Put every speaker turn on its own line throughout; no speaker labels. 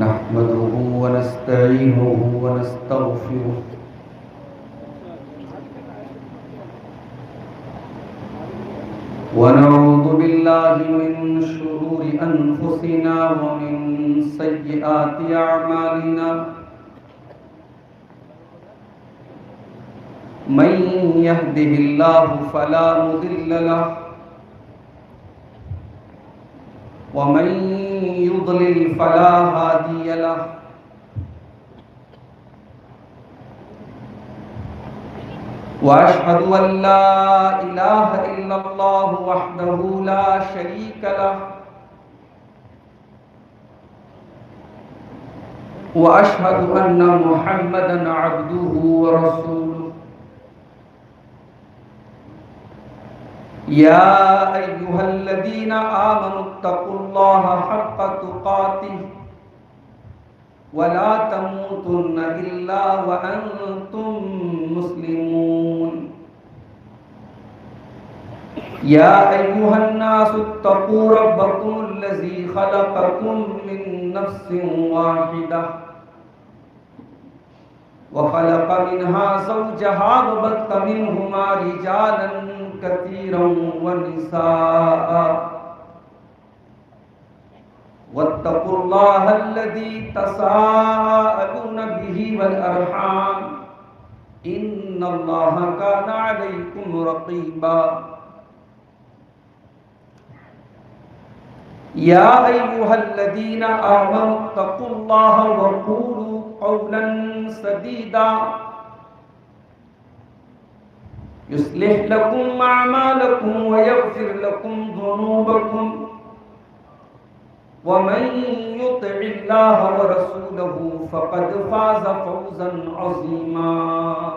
نحمده ونستعينه ونستغفره ونعوذ بالله من شرور أنفسنا ومن سيئات أعمالنا من يهده الله فلا مضل له ومن يضلل فلا هادي له وأشهد أن لا إله إلا الله وحده لا شريك له وأشهد أن محمدا عبده ورسوله يا أيها الذين آمنوا اتقوا الله حق تقاته ولا تموتن إلا وأنتم مسلمون يا أيها الناس اتقوا ربكم الذي خلقكم من نفس واحدة وخلق منها زوجها وبث منهما رجالا كثيرا ونساء واتقوا الله الذي تساءلون به والأرحام إن الله كان عليكم رقيبا يا أيها الذين آمنوا اتقوا الله وقولوا قولا سديدا يصلح لكم أعمالكم ويغفر لكم ذنوبكم ومن يطع الله ورسوله فقد فاز فوزا عظيما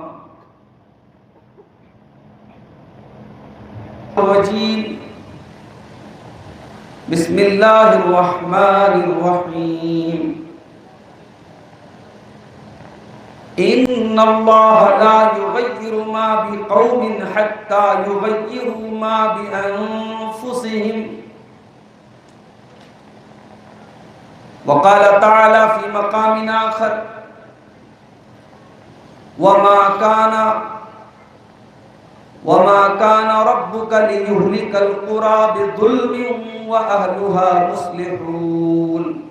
الرجيم بسم الله الرحمن الرحيم إن الله لا يغير ما بقوم حتى يغيروا ما بأنفسهم وقال تعالى في مقام آخر وما كان ربك ليهلك القرى بظلم وأهلها مصلحون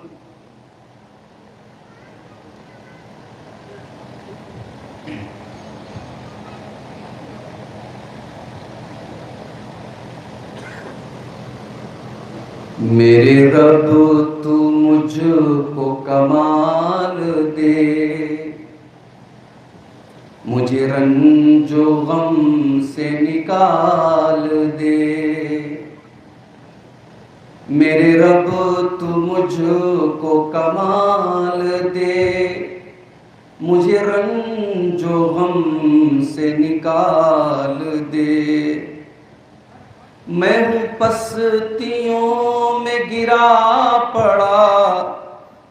میرے رب تو مجھ کو کمال دے مجھے رنج و غم سے نکال دے میرے رب تو مجھ کو کمال دے مجھے رنج و غم سے نکال دے میں ہوں پستیوں میں گرا پڑا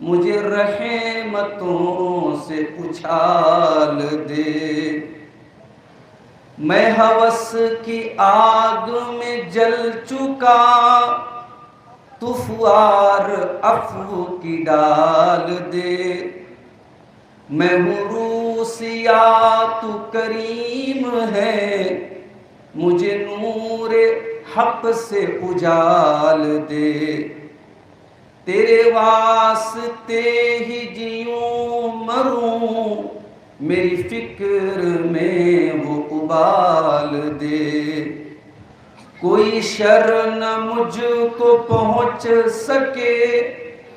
مجھے رحمتوں سے اچھال دے میں ہوس کی آگ میں جل چکا تو فوار عفو کی ڈال دے میں ہوں روسیا تو کریم ہے مجھے نور حق سے اجال دے تیرے واسطے ہی جیوں مروں میری فکر میں وہ ابال دے کوئی شر نہ مجھ کو پہنچ سکے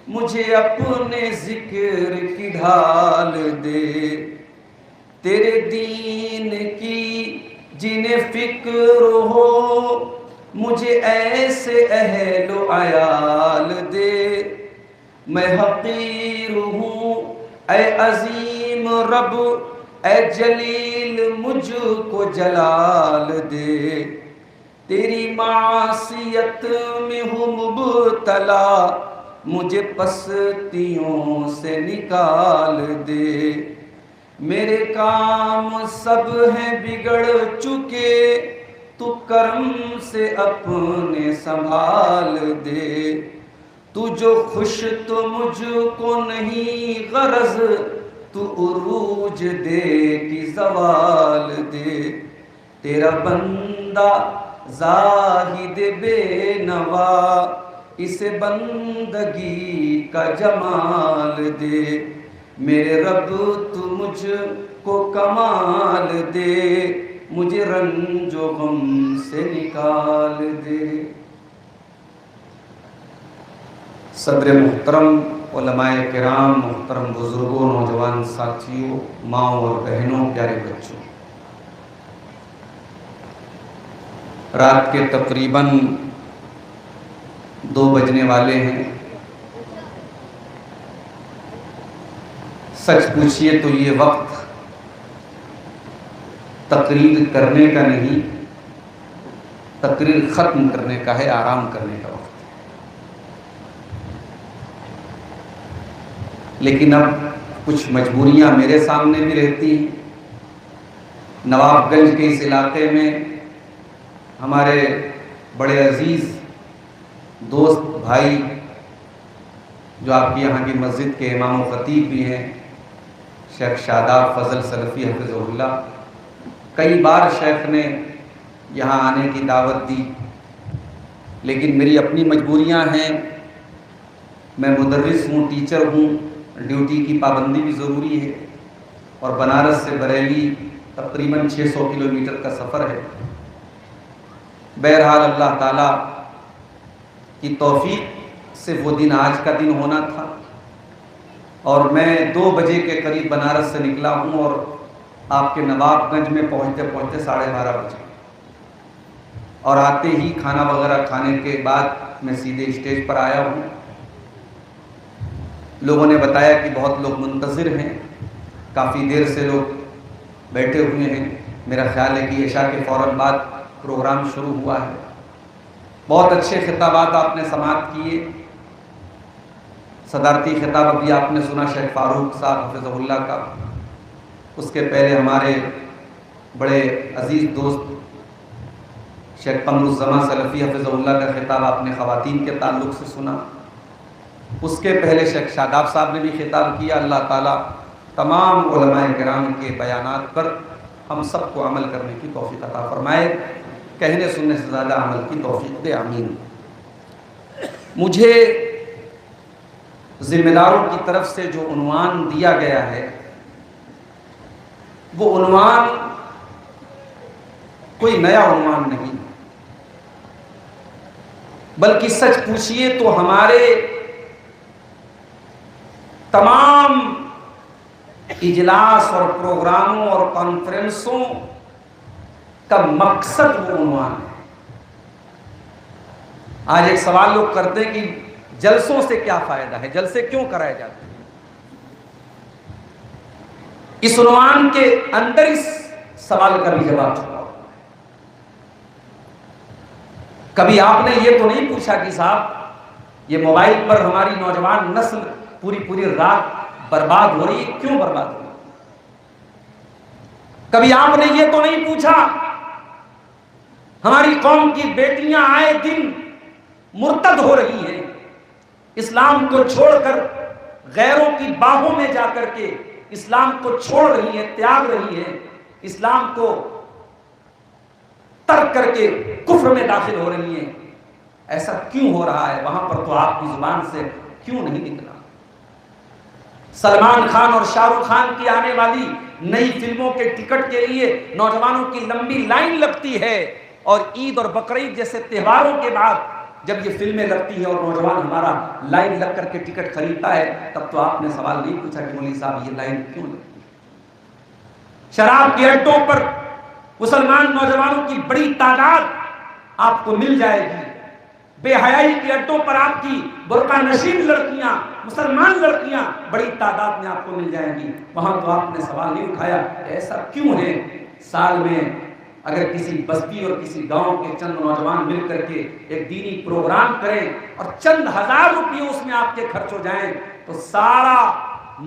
مجھے اپنے ذکر کی ڈھال دے تیرے دین کی جنہیں فکر ہو مجھے ایسے اہل و عیال دے میں حقیر ہوں اے عظیم رب اے جلیل مجھ کو جلال دے تیری معصیت میں ہوں مبتلا مجھے پستیوں سے نکال دے میرے کام سب ہیں بگڑ چکے تو کرم سے اپنے سنبھال دے تو جو خوش تو مجھ کو نہیں غرض، تو عروج دے کہ زوال دے، تیرا بندہ زاہد بے نوا، اسے بندگی کا جمال دے، میرے رب تو مجھ کو کمال دے، مجھے رنج و غم سے نکال دے۔ صدر محترم، علماء کرام، محترم بزرگوں، نوجوان ساتھیوں، ماؤں اور بہنوں، پیارے بچوں، رات کے تقریباً 2 بجنے والے ہیں۔ سچ پوچھئے تو یہ وقت تقریر کرنے کا نہیں، تقریر ختم کرنے کا ہے، آرام کرنے کا وقت۔ لیکن اب کچھ مجبوریاں میرے سامنے بھی رہتی ہیں۔ نواب گنج کے اس علاقے میں ہمارے بڑے عزیز دوست بھائی، جو آپ کی یہاں کی مسجد کے امام و خطیب بھی ہیں، شیخ شاداب فضل سلفی حفظہ اللہ، کئی بار شیخ نے یہاں آنے کی دعوت دی، لیکن میری اپنی مجبوریاں ہیں۔ میں مدرس ہوں، ٹیچر ہوں، ڈیوٹی کی پابندی بھی ضروری ہے، اور بنارس سے بریلی تقریباً 600 کلومیٹر کا سفر ہے۔ بہرحال اللہ تعالیٰ کی توفیق سے وہ دن آج کا دن ہونا تھا، اور میں 2 بجے کے قریب بنارس سے نکلا ہوں، اور آپ کے نواب گنج میں پہنچتے پہنچتے 12:30 بجے، اور آتے ہی کھانا وغیرہ کھانے کے بعد میں سیدھے اسٹیج پر آیا ہوں۔ لوگوں نے بتایا کہ بہت لوگ منتظر ہیں، کافی دیر سے لوگ بیٹھے ہوئے ہیں۔ میرا خیال ہے کہ عشاء کے فوراً بعد پروگرام شروع ہوا ہے۔ بہت اچھے خطابات آپ نے سماعت کیے۔ صدارتی خطاب ابھی آپ نے سنا شیخ فاروق صاحب حفظہ اللہ کا، اس کے پہلے ہمارے بڑے عزیز دوست شیخ قمر الزمان سلفی حفظہ اللہ کا خطاب آپ نے خواتین کے تعلق سے سنا۔ اس کے پہلے شیخ شاداب صاحب نے بھی خطاب کیا۔ اللہ تعالیٰ تمام علماء کرام کے بیانات پر ہم سب کو عمل کرنے کی توفیق عطا فرمائے، کہنے سننے سے زیادہ عمل کی توفیق دے، آمین۔ مجھے ذمہ داروں کی طرف سے جو عنوان دیا گیا ہے، وہ عنوان کوئی نیا عنوان نہیں، بلکہ سچ پوچھئے تو ہمارے تمام اجلاس اور پروگراموں اور کانفرنسوں کا مقصد وہ عنوان ہے۔ آج ایک سوال لوگ کرتے ہیں کہ جلسوں سے کیا فائدہ ہے، جلسے کیوں کرائے جاتے ہیں؟ اس عنوان کے اندر اس سوال کا بھی جواب چھپا ہوا ہے۔ کبھی آپ نے یہ تو نہیں پوچھا کہ صاحب یہ موبائل پر ہماری نوجوان نسل پوری رات برباد ہو رہی ہے، کیوں برباد ہو رہی ہے؟ کبھی آپ نے یہ تو نہیں پوچھا ہماری قوم کی بیٹیاں آئے دن مرتد ہو رہی ہیں، اسلام کو چھوڑ کر غیروں کی باہوں میں جا کر کے اسلام کو چھوڑ رہی ہیں، تیاگ رہی ہیں، اسلام کو ترک کر کے کفر میں داخل ہو رہی ہیں، ایسا کیوں ہو رہا ہے؟ وہاں پر تو آپ کی زبان سے کیوں نہیں نکلا؟ سلمان خان اور شاہ رخ خان کی آنے والی نئی فلموں کے ٹکٹ کے لیے نوجوانوں کی لمبی لائن لگتی ہے، اور عید اور بقرعید جیسے تہواروں کے بعد جب یہ فلمیں لگتی ہیں اور نوجوان ہمارا لائن لگ کر کے ٹکٹ خریدتا ہے، تب تو آپ نے سوال نہیں پوچھا کہ مولوی صاحب یہ لائن کیوں لگتی ہے؟ شراب کے اڈوں پر مسلمان نوجوانوں کی بڑی تعداد آپ کو مل جائے گی، بے حیائی کے اڈوں پر آپ کی برقع نشین لڑکیاں، مسلمان لڑکیاں بڑی تعداد میں آپ کو مل جائیں گی، وہاں تو آپ نے سوال نہیں اٹھایا کہ ایسا کیوں ہے؟ سال میں اگر کسی بستی اور کسی گاؤں کے چند نوجوان مل کر کے ایک دینی پروگرام کریں اور چند ہزار روپیے اس میں آپ کے خرچ ہو جائیں، تو سارا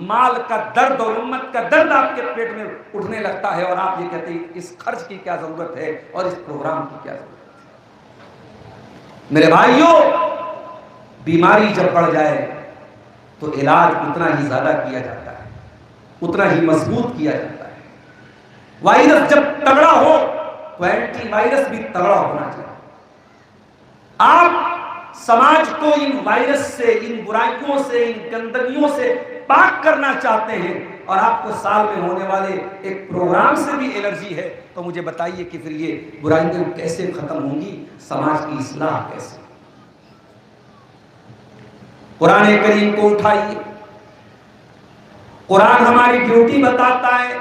مال کا درد اور امت کا درد آپ کے پیٹ میں اٹھنے لگتا ہے، اور آپ یہ کہتے ہیں اس خرچ کی کیا ضرورت ہے اور اس پروگرام کی کیا ضرورت ہے؟ میرے بھائیوں، بیماری جب بڑھ جائے تو علاج اتنا ہی زیادہ کیا جاتا ہے، اتنا ہی مضبوط کیا جاتا ہے۔ وائرس جب تگڑا ہو تو اینٹی وائرس بھی تگڑا ہونا چاہیے۔ آپ سماج کو ان وائرس سے، ان برائیوں سے، ان گندگیوں سے پاک کرنا چاہتے ہیں، اور آپ کو سال میں ہونے والے ایک پروگرام سے بھی الرجی ہے، تو مجھے بتائیے کہ پھر یہ برائیاں کیسے ختم ہوں گی، سماج کی اصلاح کیسے؟ قرآن کریم کو اٹھائیے، قرآن ہماری ڈیوٹی بتاتا ہے،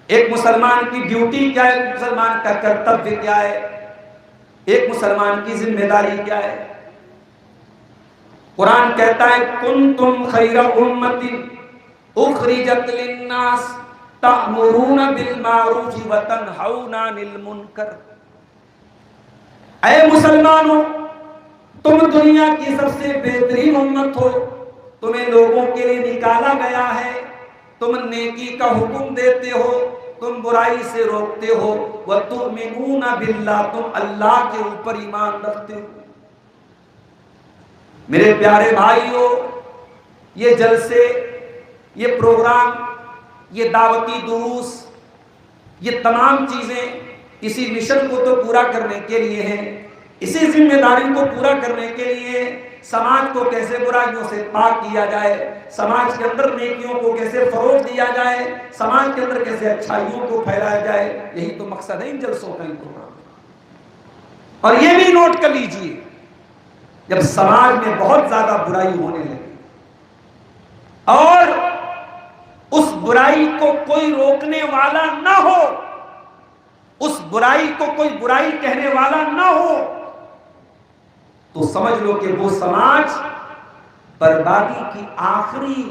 ایک مسلمان کی ڈیوٹی کیا ہے، ایک مسلمان کا کرتویہ کیا ہے، ایک مسلمان کی ذمہ داری کیا ہے۔ قرآن کہتا ہے کنتم خیر امۃ اخرجت للناس تأمرون بالمعروف وتنہون عن المنکر۔ اے مسلمانوں، تم دنیا کی سب سے بہترین امت ہو، تمہیں لوگوں کے لیے نکالا گیا ہے، تم نیکی کا حکم دیتے ہو، تم برائی سے روکتے ہو، وَتُؤْمِنُونَ بِاللَّهِ، تم اللہ کے اوپر ایمان رکھتے ہو۔ میرے پیارے بھائیو، یہ جلسے، یہ پروگرام، یہ دعوتی دروس، یہ تمام چیزیں اسی مشن کو تو پورا کرنے کے لیے ہیں، اسی ذمہ داری کو پورا کرنے کے لیے، سماج کو کیسے برائیوں سے پاک کیا جائے، سماج کے اندر نیکیوں کو کیسے فروغ دیا جائے، سماج کے اندر کیسے اچھائیوں کو پھیلایا جائے، یہی تو مقصد ہے ان جلسوں کا، ان پروگرام۔ اور یہ بھی نوٹ کر لیجئے، جب سماج میں بہت زیادہ برائی ہونے لگی اور اس برائی کو کوئی روکنے والا نہ ہو، اس برائی کو کوئی برائی کہنے والا نہ ہو، تو سمجھ لو کہ وہ سماج بربادی کی آخری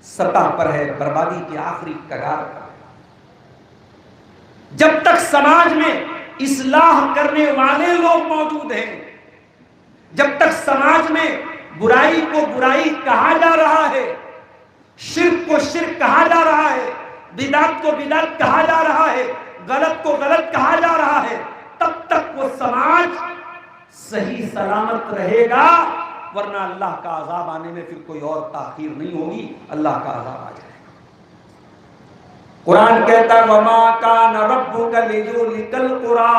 سطح پر ہے، بربادی کی آخری کگار پر ہے۔ جب تک سماج میں اصلاح کرنے والے لوگ موجود ہیں، جب تک سماج میں برائی کو برائی کہا جا رہا ہے، شرک کو شرک کہا جا رہا ہے، بدعت کو بدعت کہا جا رہا ہے، غلط کو غلط کہا جا رہا ہے، تب تک وہ سماج صحیح سلامت رہے گا، ورنہ اللہ کا عذاب آنے میں پھر کوئی اور تاخیر نہیں ہوگی، اللہ کا عذاب آ جائے گا۔ قرآن کہتا ہے وَمَا كَانَ رَبُّكَ لِيُهْلِكَ الْقُرَىٰ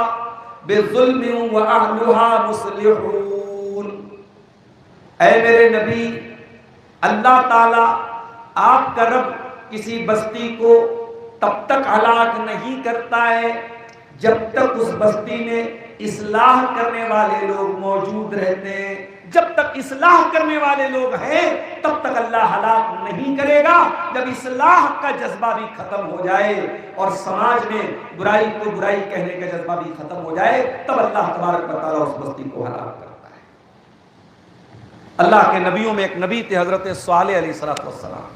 بِظُلْمٍ وَأَهْلُهَا مُصْلِحُونَ۔ اے میرے نبی، اللہ تعالیٰ آپ کا رب کسی بستی کو تب تک ہلاک نہیں کرتا ہے جب تک اس بستی میں اصلاح کرنے والے لوگ موجود رہتے ہیں۔ جب تک اصلاح کرنے والے لوگ ہیں تب تک اللہ ہلاک نہیں کرے گا۔ جب اصلاح کا جذبہ بھی ختم ہو جائے اور سماج میں برائی کو برائی کہنے کا جذبہ بھی ختم ہو جائے، تب اللہ تبارک و تعالیٰ اس بستی کو ہلاک کرتا ہے۔ اللہ کے نبیوں میں ایک نبی تھے حضرت صالح علیہ السلام۔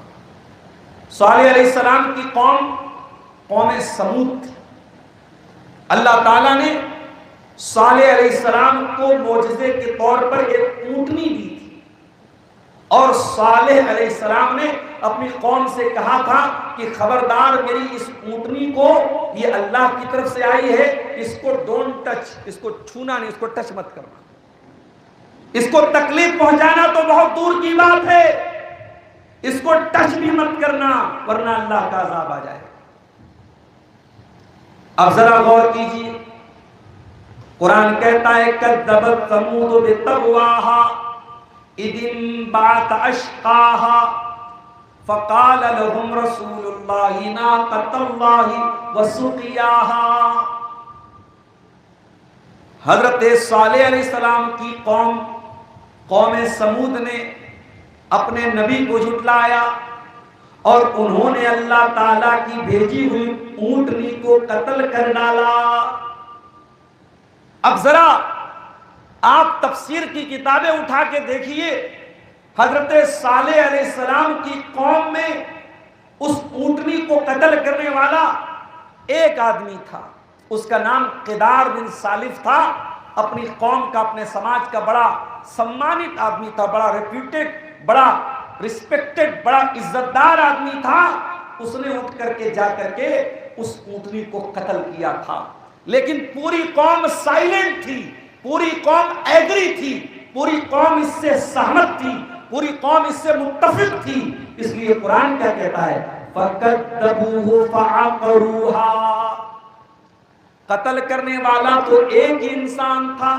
صالح علیہ السلام کی قوم سمود تھی۔ اللہ تعالیٰ نے صالح علیہ السلام کو معجزے کے طور پر ایک اونٹنی دی تھی، اور صالح علیہ السلام نے اپنی قوم سے کہا تھا کہ خبردار میری اس اونٹنی کو، یہ اللہ کی طرف سے آئی ہے، اس کو ڈونٹ ٹچ، اس کو چھونا نہیں، اس کو ٹچ مت کرنا، اس کو تکلیف پہنچانا تو بہت دور کی بات ہے، اس کو ٹچ بھی مت کرنا ورنہ اللہ کا عذاب آ جائے۔ اب ذرا غور کیجیے، قرآن کہتا ہے کذبت ثمود بطغواها اذ انبعث اشقاها فقال لهم رسول الله ناقة الله وسقياها۔ حضرت صالح علیہ السلام کی قوم سمود نے اپنے نبی کو جھٹلایا اور انہوں نے اللہ تعالیٰ کی بھیجی ہوئی اونٹنی کو قتل کر ڈالا۔ اب ذرا آپ تفسیر کی کتابیں اٹھا کے دیکھیے، حضرت صالح علیہ السلام کی قوم میں اس اونٹنی کو قتل کرنے والا ایک آدمی تھا، اس کا نام قدار بن سالف تھا، اپنی قوم کا، اپنے سماج کا بڑا سمانت آدمی تھا، بڑا ریپیوٹیڈ، بڑا ریسپیکٹڈ، بڑا عزت دار آدمی تھا۔ اس نے اٹھ کر کے جا کر کے اس اونٹنی کو قتل کیا تھا، لیکن پوری قوم سائلنٹ تھی، پوری قوم ایگری تھی پوری قوم اس سے سہمت تھی، پوری قوم اس سے متفق تھی، اس لیے قرآن کیا کہتا ہے فَكَذَّبُوهُ فَعَقَرُوهَا۔ قتل کرنے والا تو ایک ہی انسان تھا،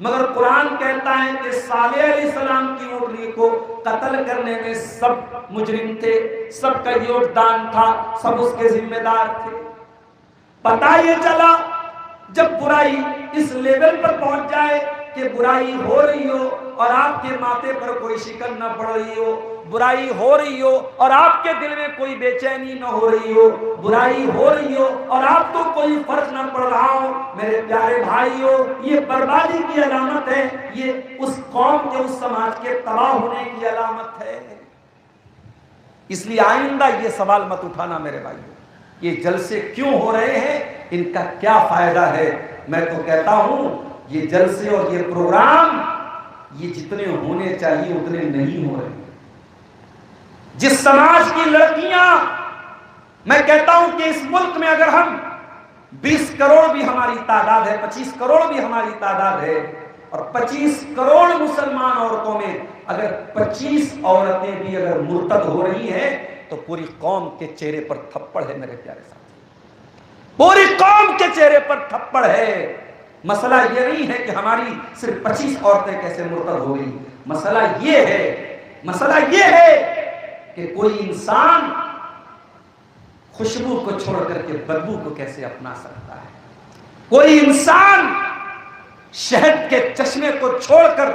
مگر قرآن کہتا ہے کہ صالح علیہ السلام کی اونٹنی کو قتل کرنے میں سب مجرم تھے، سب کا یوگدان تھا، سب اس کے ذمہ دار تھے۔ پتہ یہ چلا جب برائی اس لیول پر پہنچ جائے کہ برائی ہو رہی ہو اور آپ کے ماتھے پر کوئی شکن نہ پڑ رہی ہو، برائی ہو رہی ہو اور آپ کے دل میں کوئی بے چینی نہ ہو رہی ہو، برائی ہو رہی ہو اور آپ کو کوئی فرق نہ پڑ رہا ہو، میرے پیارے بھائیو، یہ بربادی کی علامت ہے، یہ اس قوم کے، اس سماج کے تباہ ہونے کی علامت ہے۔ اس لیے آئندہ یہ سوال مت اٹھانا میرے بھائیو، یہ جلسے کیوں ہو رہے ہیں، ان کا کیا فائدہ ہے؟ میں تو کہتا ہوں یہ جلسے اور یہ پروگرام یہ جتنے ہونے چاہیے اتنے نہیں ہو رہے۔ جس سماج کی لڑکیاں، میں کہتا ہوں کہ اس ملک میں اگر ہم 20 کروڑ بھی ہماری تعداد ہے، 25 کروڑ بھی ہماری تعداد ہے، اور 25 کروڑ مسلمان عورتوں میں اگر 25 عورتیں بھی اگر مرتد ہو رہی ہیں تو پوری قوم کے چہرے پر تھپڑ ہے میرے پیارے ساتھی، پوری قوم کے چہرے پر تھپڑ ہے۔ مسئلہ یہ نہیں ہے کہ ہماری صرف 25 عورتیں کیسے مرتد ہو گئی، مسئلہ یہ ہے کہ کوئی انسان خوشبو کو چھوڑ کر کے بدبو کو کیسے اپنا سکتا ہے، کوئی انسان شہد کے چشمے کو چھوڑ کر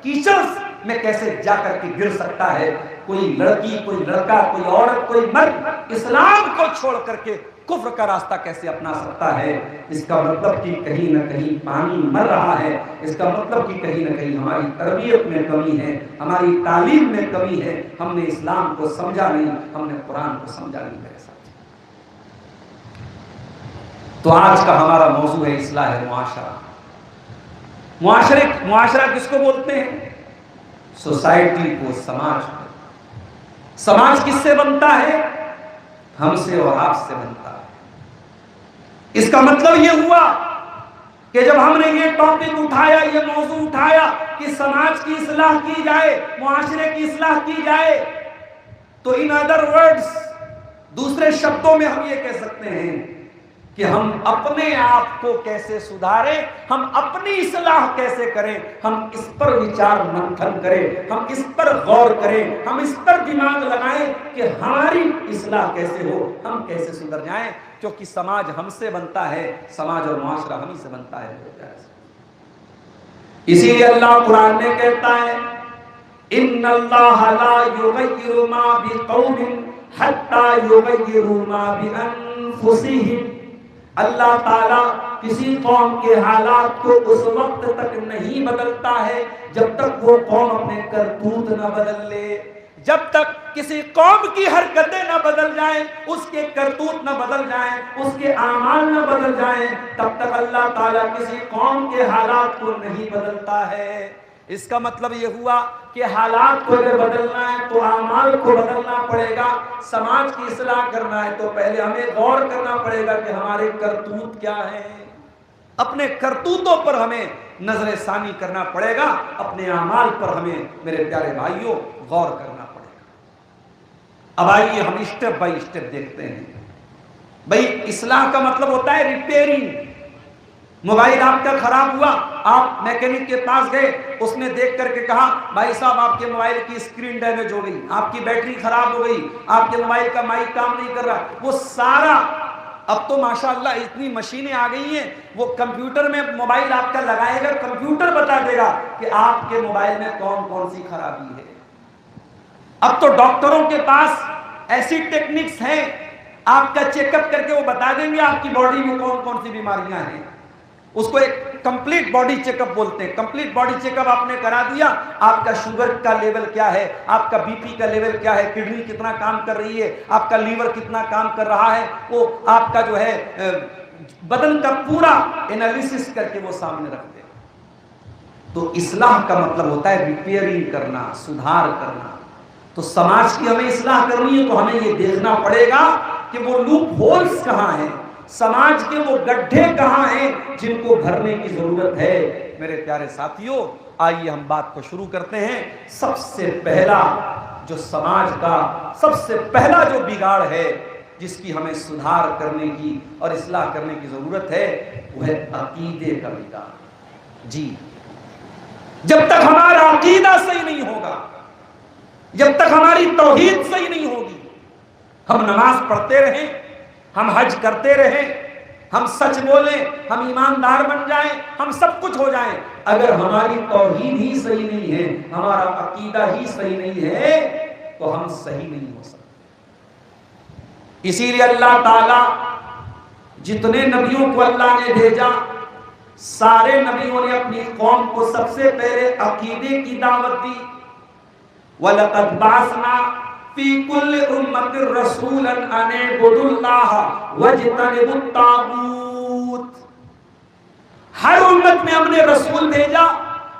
کیچڑ میں کیسے جا کر کے گر سکتا ہے، کوئی لڑکی، کوئی لڑکا، کوئی عورت، کوئی مرد اسلام کو چھوڑ کر کے کفر کا راستہ کیسے اپنا سکتا ہے۔ اس کا مطلب کہ کہیں نہ کہیں پانی مر رہا ہے، اس کا مطلب کہ کہیں نہ کہیں ہماری تربیت میں کمی ہے، ہماری تعلیم میں کمی ہے، ہم نے اسلام کو سمجھا نہیں، ہم نے قرآن کو سمجھا نہیں میرے ساتھ۔ تو آج کا ہمارا موضوع ہے اصلاح معاشرہ۔ معاشرہ کس کو بولتے ہیں؟ سوسائٹی کو، سماج کو۔ سماج کس سے بنتا ہے؟ ہم سے اور آپ سے بنتا ہے۔ اس کا مطلب یہ ہوا کہ جب ہم نے یہ ٹاپک اٹھایا، یہ موضوع اٹھایا کہ سماج کی اصلاح کی جائے، معاشرے کی اصلاح کی جائے، تو ان ادر ورڈز، دوسرے شبدوں میں ہم یہ کہہ سکتے ہیں کہ ہم اپنے آپ کو کیسے سدھاریں، ہم اپنی اصلاح کیسے کریں، ہم اس پر وچار منتھن کریں، ہم اس پر غور کریں، ہم اس پر دماغ لگائیں کہ ہماری اصلاح کیسے ہو، ہم کیسے سدھر جائیں، کیونکہ سماج ہم سے بنتا ہے، سماج اور معاشرہ ہم ہی سے بنتا ہے۔ اسی لیے اللہ قرآن میں کہتا ہے ان اللہ لا یغیر ما بقوم حتی یغیروا ما بانفسہم۔ اللہ تعالیٰ کسی قوم کے حالات کو اس وقت تک نہیں بدلتا ہے جب تک وہ قوم اپنے کرتوت نہ بدل لے، جب تک کسی قوم کی حرکتیں نہ بدل جائیں، اس کے کرتوت نہ بدل جائیں، اس کے اعمال نہ بدل جائیں، تب تک اللہ تعالیٰ کسی قوم کے حالات کو نہیں بدلتا ہے۔ اس کا مطلب یہ ہوا کہ حالات کو اگر بدلنا ہے تو اعمال کو بدلنا پڑے گا، سماج کی اصلاح کرنا ہے تو پہلے ہمیں غور کرنا پڑے گا کہ ہمارے کرتوت کیا ہیں، اپنے کرتوتوں پر ہمیں نظر ثانی کرنا پڑے گا، اپنے اعمال پر ہمیں میرے پیارے بھائیوں غور کرنا پڑے گا۔ اب آئیے ہم اسٹیپ بائی اسٹیپ دیکھتے ہیں۔ بھائی اصلاح کا مطلب ہوتا ہے ریپیئرنگ۔ موبائل آپ کا خراب ہوا، آپ میکینک کے پاس گئے، اس نے دیکھ کر کے کہا بھائی صاحب آپ کے موبائل کی اسکرین ڈیمیج ہو گئی، آپ کی بیٹری خراب ہو گئی، آپ کے موبائل کا مائک کام نہیں کر رہا، وہ سارا، اب تو ماشاءاللہ اتنی مشینیں آ گئی ہیں، وہ کمپیوٹر میں موبائل آپ کا لگائے گا، کمپیوٹر بتا دے گا کہ آپ کے موبائل میں کون کون سی خرابی ہے۔ اب تو ڈاکٹروں کے پاس ایسی ٹیکنکس ہیں، آپ کا چیک اپ کر کے وہ بتا دیں گے آپ کی باڈی میں کون کون سی بیماریاں ہیں۔ اس کو ایک کمپلیٹ باڈی چیک اپ بولتے ہیں۔ کمپلیٹ باڈی چیک اپ آپ نے کرا دیا، آپ کا شوگر کا لیول کیا ہے، آپ کا بی پی کا لیول کیا ہے، کڈنی کتنا کام کر رہی ہے، آپ کا لیور کتنا کام کر رہا ہے، وہ آپ کا جو ہے بدن کا پورا انالیسس کر کے وہ سامنے رکھتے ہیں۔ تو اصلاح کا مطلب ہوتا ہے ریپیئرنگ کرنا، سدھار کرنا۔ تو سماج کی ہمیں اصلاح کرنی ہے تو ہمیں یہ دیکھنا پڑے گا کہ وہ لوپ ہولز کہاں ہیں، سماج کے وہ گڈھے کہاں ہیں جن کو بھرنے کی ضرورت ہے۔ میرے پیارے ساتھیوں، آئیے ہم بات کو شروع کرتے ہیں۔ سب سے پہلا جو سماج کا سب سے پہلا جو بگاڑ ہے جس کی ہمیں سدھار کرنے کی اور اصلاح کرنے کی ضرورت ہے وہ ہے عقیدے کا بگاڑ۔ جی، جب تک ہمارا عقیدہ صحیح نہیں ہوگا، جب تک ہماری توحید صحیح نہیں ہوگی، ہم نماز پڑھتے رہیں، ہم حج کرتے رہیں، ہم سچ بولیں، ہم ایماندار بن جائیں، ہم سب کچھ ہو جائیں، اگر ہماری توحید ہی صحیح نہیں ہے، ہمارا عقیدہ ہی صحیح نہیں ہے تو ہم صحیح نہیں ہو سکتے۔ اسی لیے اللہ تعالی جتنے نبیوں کو اللہ نے بھیجا، سارے نبیوں نے اپنی قوم کو سب سے پہلے عقیدے کی دعوت دی۔ وَلَقَدْ بَعَثْنَا فِي كُلِّ أُمَّةٍ رَسُولًا أَنِ اعْبُدُوا اللَّهَ وَاجْتَنِبُوا الطَّاغُوتَ۔ ہر امت میں ہم نے رسول بھیجا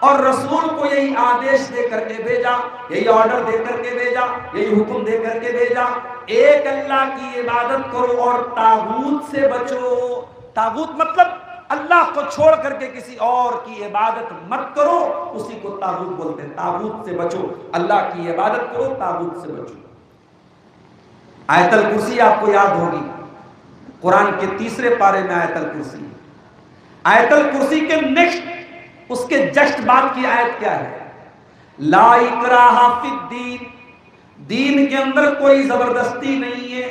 اور رسول کو یہی آدیش دے کر کے بھیجا، یہی آرڈر دے کر کے بھیجا، یہی حکم دے کر کے بھیجا، ایک اللہ کی عبادت کرو اور طاغوت سے بچو۔ طاغوت مطلب اللہ کو چھوڑ کر کے کسی اور کی عبادت مت کرو، اسی کو طاغوت بولتے ہیں۔ طاغوت سے بچو، اللہ کی عبادت کرو، طاغوت سے بچو۔ آیت الکرسی آپ کو یاد ہوگی، قرآن کے تیسرے پارے میں آیت الکرسی۔ آیت الکرسی کے نیکسٹ اس کے جسٹ بعد کی آیت کیا ہے؟ لا اکراہ فی الدین، دین کے اندر کوئی زبردستی نہیں ہے۔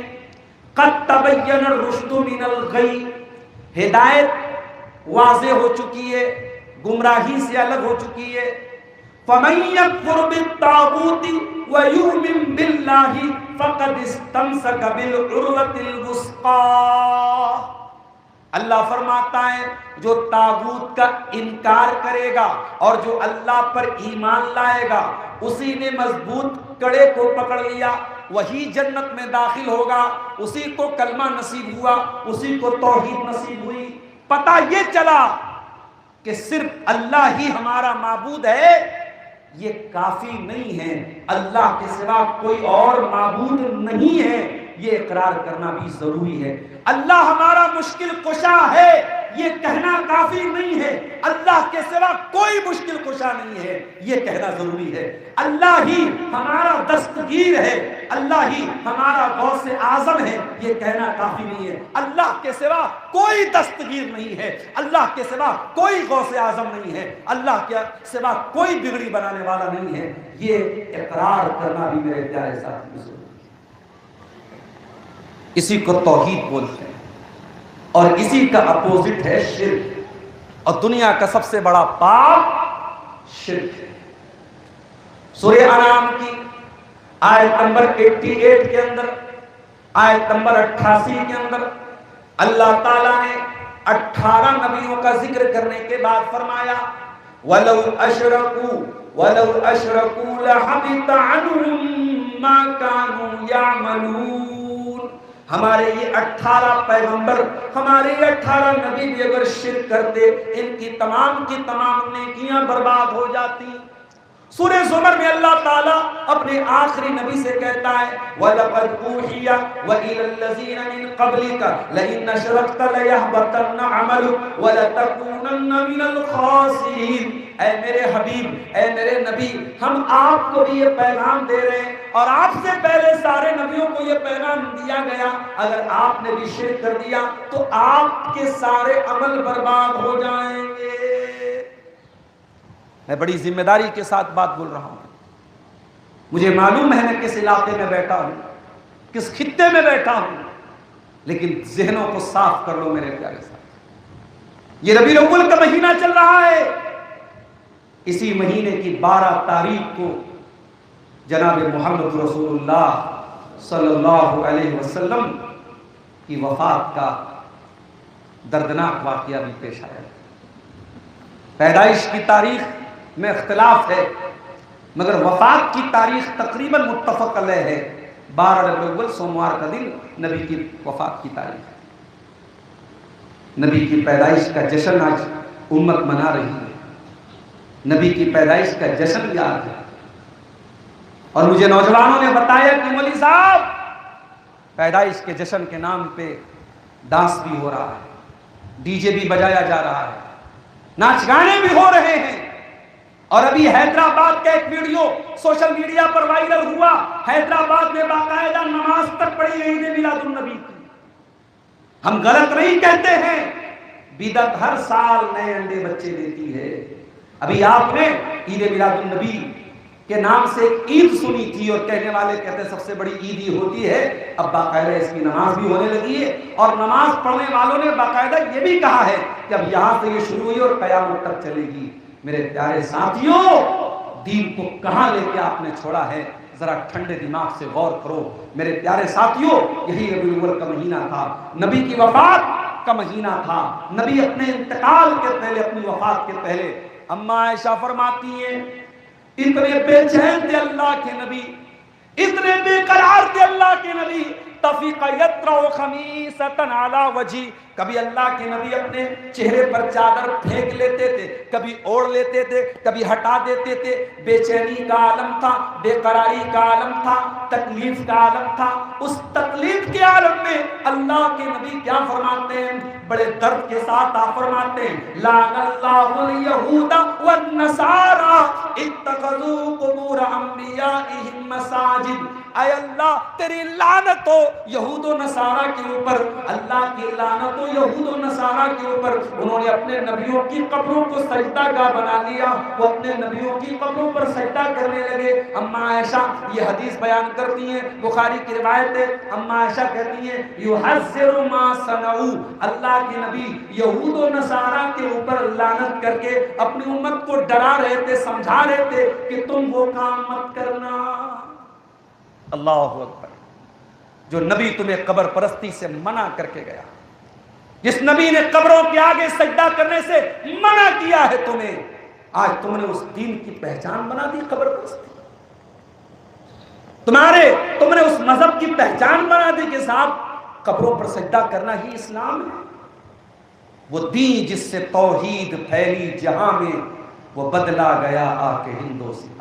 قد تبین الرشد من الغی، ہدایت واضح ہو چکی ہے، گمراہی سے الگ ہو چکی ہے۔ فمن یکفر بالطاغوت ویؤمن باللہ فقد استمسک بالعروۃ الوثقی۔ اللہ فرماتا ہے جو طاغوت کا انکار کرے گا اور جو اللہ پر ایمان لائے گا اسی نے مضبوط کڑے کو پکڑ لیا، وہی جنت میں داخل ہوگا، اسی کو کلمہ نصیب ہوا، اسی کو توحید نصیب ہوئی۔ پتہ یہ چلا کہ صرف اللہ ہی ہمارا معبود ہے، یہ کافی نہیں ہے، اللہ کے سوا کوئی اور معبود نہیں ہے، یہ اقرار کرنا بھی ضروری ہے۔ اللہ ہمارا مشکل کشا ہے، یہ کہنا کافی نہیں ہے، اللہ کے سوا کوئی مشکل کشا نہیں ہے، یہ کہنا ضروری ہے۔ اللہ ہی ہمارا دستگیر ہے، اللہ ہی ہمارا غوث اعظم ہے، یہ کہنا کافی نہیں ہے۔ اللہ کے سوا کوئی دستگیر نہیں ہے، اللہ کے سوا کوئی غوث اعظم نہیں ہے، اللہ کے سوا کوئی بگڑی بنانے والا نہیں ہے، یہ اقرار کرنا بھی میرے پیارے ساتھی ضروری ہے۔ اسی کو توحید بولتے ہیں اور اسی کا اپوزٹ ہے شرک، اور دنیا کا سب سے بڑا پاپ شرک ہے۔ سورہ انعام کی آیت نمبر 88 کے اندر، آیت نمبر 88 کے اندر اللہ تعالیٰ نے 18 نبیوں کا ذکر کرنے کے بعد فرمایا وَلَوْ أَشْرَكُوا لَحَبِطَ عَنْهُمْ مَا كَانُوا يَعْمَلُونَ۔ ہمارے یہ 18 پیغمبر، ہمارے یہ 18 نبی بھی اگر شرک کرتے، ان کی تمام نیکیاں برباد ہو جاتی۔ سورہ زمر میں اللہ تعالیٰ اپنے آخری نبی سے کہتا ہے وَلَقَدْ أُوحِيَ وَإِلَى الَّذِينَ مِن قَبْلِكَ لَئِنْ أَشْرَكْتَ لَيَحْبَطَنَّ عَمَلُكَ وَلَتَكُونَنَّ مِنَ الْخَاسِرِينَ۔ اے میرے حبیب، اے میرے نبی، ہم آپ کو بھی یہ پیغام دے رہے ہیں اور آپ سے پہلے سارے نبیوں کو یہ پیغام دیا گیا، اگر آپ نے بھی شرک کر دیا تو آپ کے سارے عمل برباد ہو جائیں گے۔ میں بڑی ذمہ داری کے ساتھ بات بول رہا ہوں، مجھے معلوم ہے میں کس علاقے میں بیٹھا ہوں، کس خطے میں بیٹھا ہوں، لیکن ذہنوں کو صاف کر لو میرے پیارے ساتھ۔ یہ ربیع الاول کا مہینہ چل رہا ہے، اسی مہینے کی 12 تاریخ کو جناب محمد رسول اللہ صلی اللہ علیہ وسلم کی وفات کا دردناک واقعہ بھی پیش آیا۔ پیدائش کی تاریخ میں اختلاف ہے مگر وفات کی تاریخ تقریباً متفق علیہ ہے۔ 12 ربیع الاول سوموار کا دن نبی کی وفات کی تاریخ ہے۔ نبی کی پیدائش کا جشن آج امت منا رہی ہے، نبی کی پیدائش کا جشن یاد ہے۔ اور مجھے نوجوانوں نے بتایا کہ مولوی صاحب پیدائش کے جشن کے نام پہ ڈانس بھی ہو رہا ہے، ڈی جے بھی بجایا جا رہا ہے، ناچ گانے بھی ہو رہے ہیں، اور ابھی حیدرآباد کا ایک ویڈیو سوشل میڈیا پر وائرل ہوا، حیدرآباد میں باقاعدہ نماز تک پڑھی گئی عید میلاد النبی کی۔ ہم غلط نہیں کہتے ہیں، بدعت ہر سال نئے انڈے بچے دیتی ہے۔ ابھی آپ نے عید میلاد النبی کے نام سے ایک عید سنی تھی، اور کہنے والے کہتے ہیں سب سے بڑی عید ہی ہوتی ہے، اب باقاعدہ اس کی نماز بھی ہونے لگی ہے، اور نماز پڑھنے والوں نے باقاعدہ یہ بھی کہا ہے کہ اب یہاں سے یہ شروع ہوئی اور قیامت تک چلے گی۔ میرے پیارے ساتھیوں، دین کو کہاں لے کے آپ نے چھوڑا ہے، ذرا ٹھنڈے دماغ سے غور کرو۔ میرے پیارے ساتھیوں، یہی ربیع الاول کا مہینہ تھا، نبی کی وفات کا مہینہ تھا، نبی اپنے انتقال کے پہلے، اپنی وفات کے پہلے، اما عائشہ فرماتی ہیں اتنے بے چین تھے اللہ کے نبی، اتنے بے قرار تھے اللہ کے نبی، تفیق یطرع خمیصۃ علی وجہی، کبھی اللہ کے نبی اپنے چہرے پر چادر پھینک لیتے تھے، کبھی اوڑھ لیتے تھے، کبھی ہٹا دیتے تھے۔ بے چینی کا عالم تھا، بے قراری کا عالم تھا، تکلیف کا عالم تھا۔ اس تکلیف کے عالم میں اللہ کے نبی کیا فرماتے ہیں؟ بڑے درد کے ساتھ آپ فرماتے ہیں لعن اللہ الیہود والنصارى اتخذوا قبور انبیائہم مساجد۔ اے اللہ تیری لعنت ہو یہود و نصارہ کے اوپر، اللہ کی لعنت ہو یہود و نصارہ کے اوپر، انہوں نے اپنے نبیوں کی قبروں کو سجدہ گاہ بنا لیا، وہ اپنے نبیوں کی قبروں پر سجدہ کرنے لگے۔ اما عائشہ یہ حدیث بیان کرتی ہیں، بخاری کی روایت ہے، اما عائشہ کہتی ہیں یحذر ما صنعوا، اللہ کے نبی یہود و نصارہ کے اوپر لعنت کر کے اپنی امت کو ڈرا رہے تھے، سمجھا رہے تھے کہ تم وہ کام مت کرنا۔ اللہ اکبر، جو نبی تمہیں قبر پرستی سے منع کر کے گیا، جس نبی نے قبروں کے آگے سجدہ کرنے سے منع کیا ہے تمہیں، آج تم نے اس دین کی پہچان بنا دی قبر پرستی، تم نے اس مذہب کی پہچان بنا دی کہ صاحب قبروں پر سجدہ کرنا ہی اسلام ہے۔ وہ دین جس سے توحید پھیلی جہاں میں، وہ بدلا گیا آ کے ہندوستان،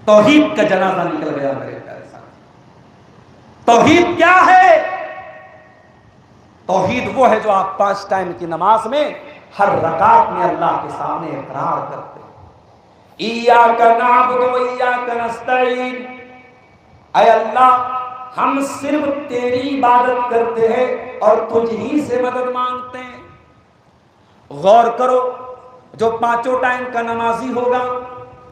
توحید کا جنازہ نکل گیا میرے پیارے ساتھ۔ توحید کیا ہے؟ توحید وہ ہے جو آپ 5 ٹائم کی نماز میں ہر رکعت میں اللہ کے سامنے اقرار کرتے ہیں، ایاک نعبد و ایاک نستعین، اے اللہ ہم صرف تیری عبادت کرتے ہیں اور تجھ ہی سے مدد مانگتے ہیں۔ غور کرو، جو 5 ٹائم کا نمازی ہوگا،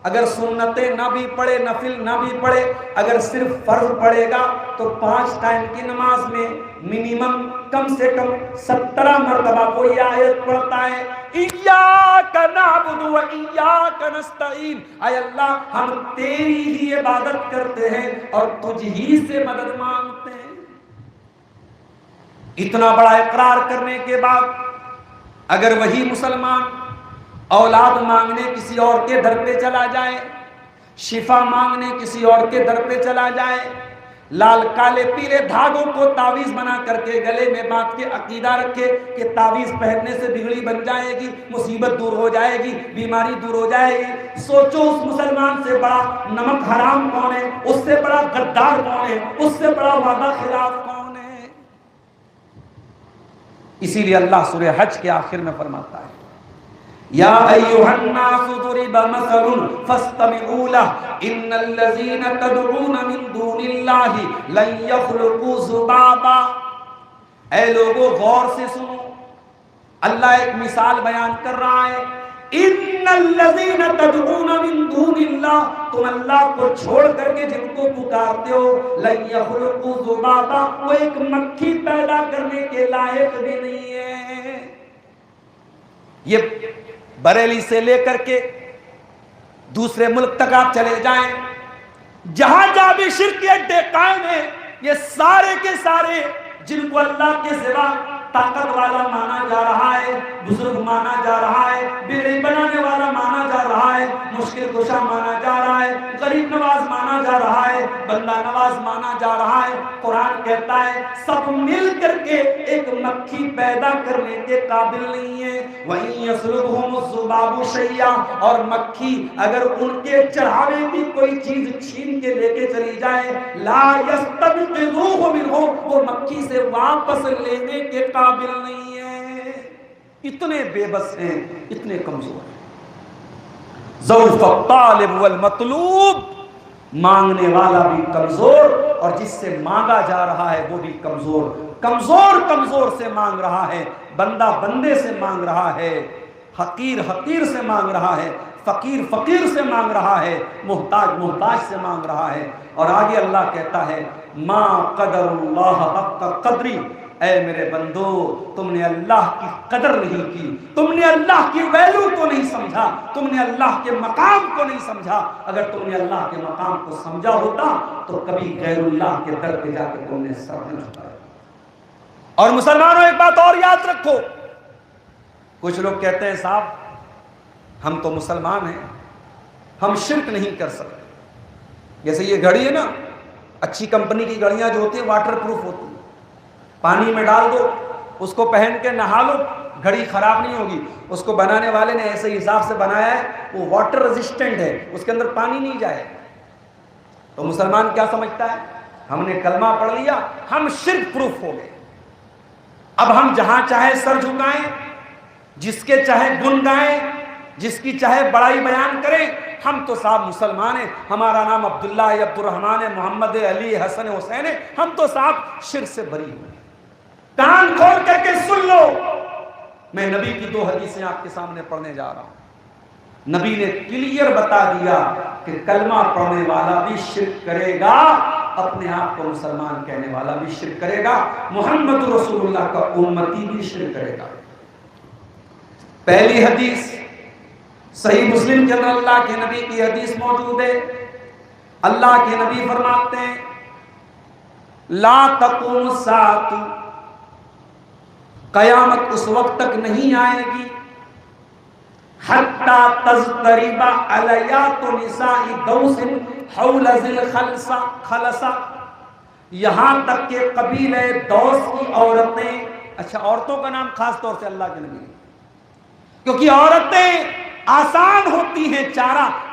اگر سنتیں نہ بھی پڑھے، نفل نہ بھی پڑھے، اگر صرف فرض پڑھے گا تو 5 ٹائم کی نماز میں منیمم کم سے کم 17 مرتبہ کوئی آیت پڑھتا ہے، ایاک نعبد و ایاک نستعین، اے اللہ ہم تیری ہی عبادت کرتے ہیں اور تجھ ہی سے مدد مانگتے ہیں۔ اتنا بڑا اقرار کرنے کے بعد اگر وہی مسلمان اولاد مانگنے کسی اور کے در پہ چلا جائے، شفا مانگنے کسی اور کے در پہ چلا جائے، لال کالے پیلے دھاگوں کو تعویذ بنا کر کے گلے میں باندھ کے عقیدہ رکھے کہ تعویذ پہننے سے بگڑی بن جائے گی، مصیبت دور ہو جائے گی، بیماری دور ہو جائے گی، سوچو اس مسلمان سے بڑا نمک حرام کون ہے، اس سے بڑا غدار کون ہے، اس سے بڑا وعدہ خلاف کون ہے۔ اسی لیے اللہ سورہ حج کے آخر میں فرماتا ہے یا ایھا الناس ضرب مثل فاستمعوا له ان الذين تدعون من دون الله لن يخلقوا ذبابا۔ اے لوگوں غور سے سنو، اللہ ایک مثال بیان کر رہا ہے، ان الذين تدعون من دون الله، تم اللہ کو چھوڑ کر کے جن کو پکارتے ہو، لن يخلقوا ذبابا، وہ ایک مکھی پیدا کرنے کے لائق بھی نہیں ہے۔ یہ بریلی سے لے کر کے دوسرے ملک تک آپ چلے جائیں، جہاں جہاں بھی شرک کے اڈے قائم ہیں، یہ سارے کے سارے جن کو اللہ کے سوا طاقت والا مانا جا رہا ہے، بزرگ مانا جا رہا ہے، بیڑی بنانے والا مانا جا رہا ہے، مشکل کشا مانا جا رہا ہے، غریب نواز مانا جا رہا ہے، بندہ نواز مانا جا رہا ہے، قرآن کہتا ہے سب مل کر کے ایک مکھی پیدا کرنے کے قابل نہیں ہے۔ وَإِن يَسْلُبْهُمُ الذُّبَابُ شَيْئًا، اور مکھی اگر ان کے چڑھاوے کی کوئی چیز چھین کے لے کے چلی جائے، لا يَسْتَنقِذُوهُ مِنْهُ، وہ مکھی سے واپس لینے کے قابل نہیں ہے۔ اتنے بے بس ہیں، اتنے کمزور ہیں۔ ضعف الطالب والمطلوب، مانگنے والا بھی کمزور اور جس سے مانگا جا رہا ہے وہ بھی کمزور، کمزور سے مانگ رہا ہے، بندہ بندے سے مانگ رہا ہے، حقیر سے مانگ رہا ہے، فقیر سے مانگ رہا ہے، محتاج سے مانگ رہا ہے۔ اور آگے اللہ کہتا ہے ما قدر اللہ حق قدری، اے میرے بندو تم نے اللہ کی قدر نہیں کی، تم نے اللہ کی ویلیو کو نہیں سمجھا، تم نے اللہ کے مقام کو نہیں سمجھا۔ اگر تم نے اللہ کے مقام کو سمجھا ہوتا تو کبھی غیر اللہ کے در پہ جا کے تم نے سر نہیں جھکایا۔ اور مسلمانوں ایک بات اور یاد رکھو، کچھ لوگ کہتے ہیں صاحب ہم تو مسلمان ہیں، ہم شرک نہیں کر سکتے۔ جیسے یہ گھڑی ہے نا، اچھی کمپنی کی گھڑیاں جو ہوتی ہیں واٹر پروف ہوتی ہیں، پانی میں ڈال دو، اس کو پہن کے نہا لو، گھڑی خراب نہیں ہوگی۔ اس کو بنانے والے نے ایسے حساب سے بنایا ہے، وہ واٹر ریزسٹنٹ ہے، اس کے اندر پانی نہیں جائے۔ تو مسلمان کیا سمجھتا ہے، ہم نے کلمہ پڑھ لیا، ہم شرک پروف ہو گئے، اب ہم جہاں چاہے سر جھکائیں، جس کے چاہے گن گائیں، جس کی چاہے بڑائی بیان کریں، ہم تو صاحب مسلمان ہیں، ہمارا نام عبداللہ ہے، عبد الرحمن ہے، محمد ہے، علی، حسن، حسین ہے، ہم تو صاحب شرک سے بری ہوئے۔ کان کھول کر کے سن لو، میں نبی کی 2 حدیثیں آپ کے سامنے پڑھنے جا رہا ہوں۔ نبی نے کلیئر بتا دیا کہ کلمہ پڑھنے والا بھی شرک کرے گا، اپنے آپ کو مسلمان کہنے والا بھی شرک کرے گا، محمد رسول اللہ کا امتی بھی شرک کرے گا۔ پہلی حدیث صحیح مسلم کے اندر اللہ کے نبی کی حدیث موجود ہے، اللہ کے نبی فرماتے ہیں لا تقوم الساعۃ، قیامت اس وقت تک نہیں آئے گی حتی تضطرب علیات نساء دوس حول ذی الخلصہ، یہاں تک کہ قبیلہ دوس کی عورتیں، اچھا عورتوں کا نام خاص طور سے اللہ کے نبی نے، کیونکہ عورتیں آسان ہوتی ہیں،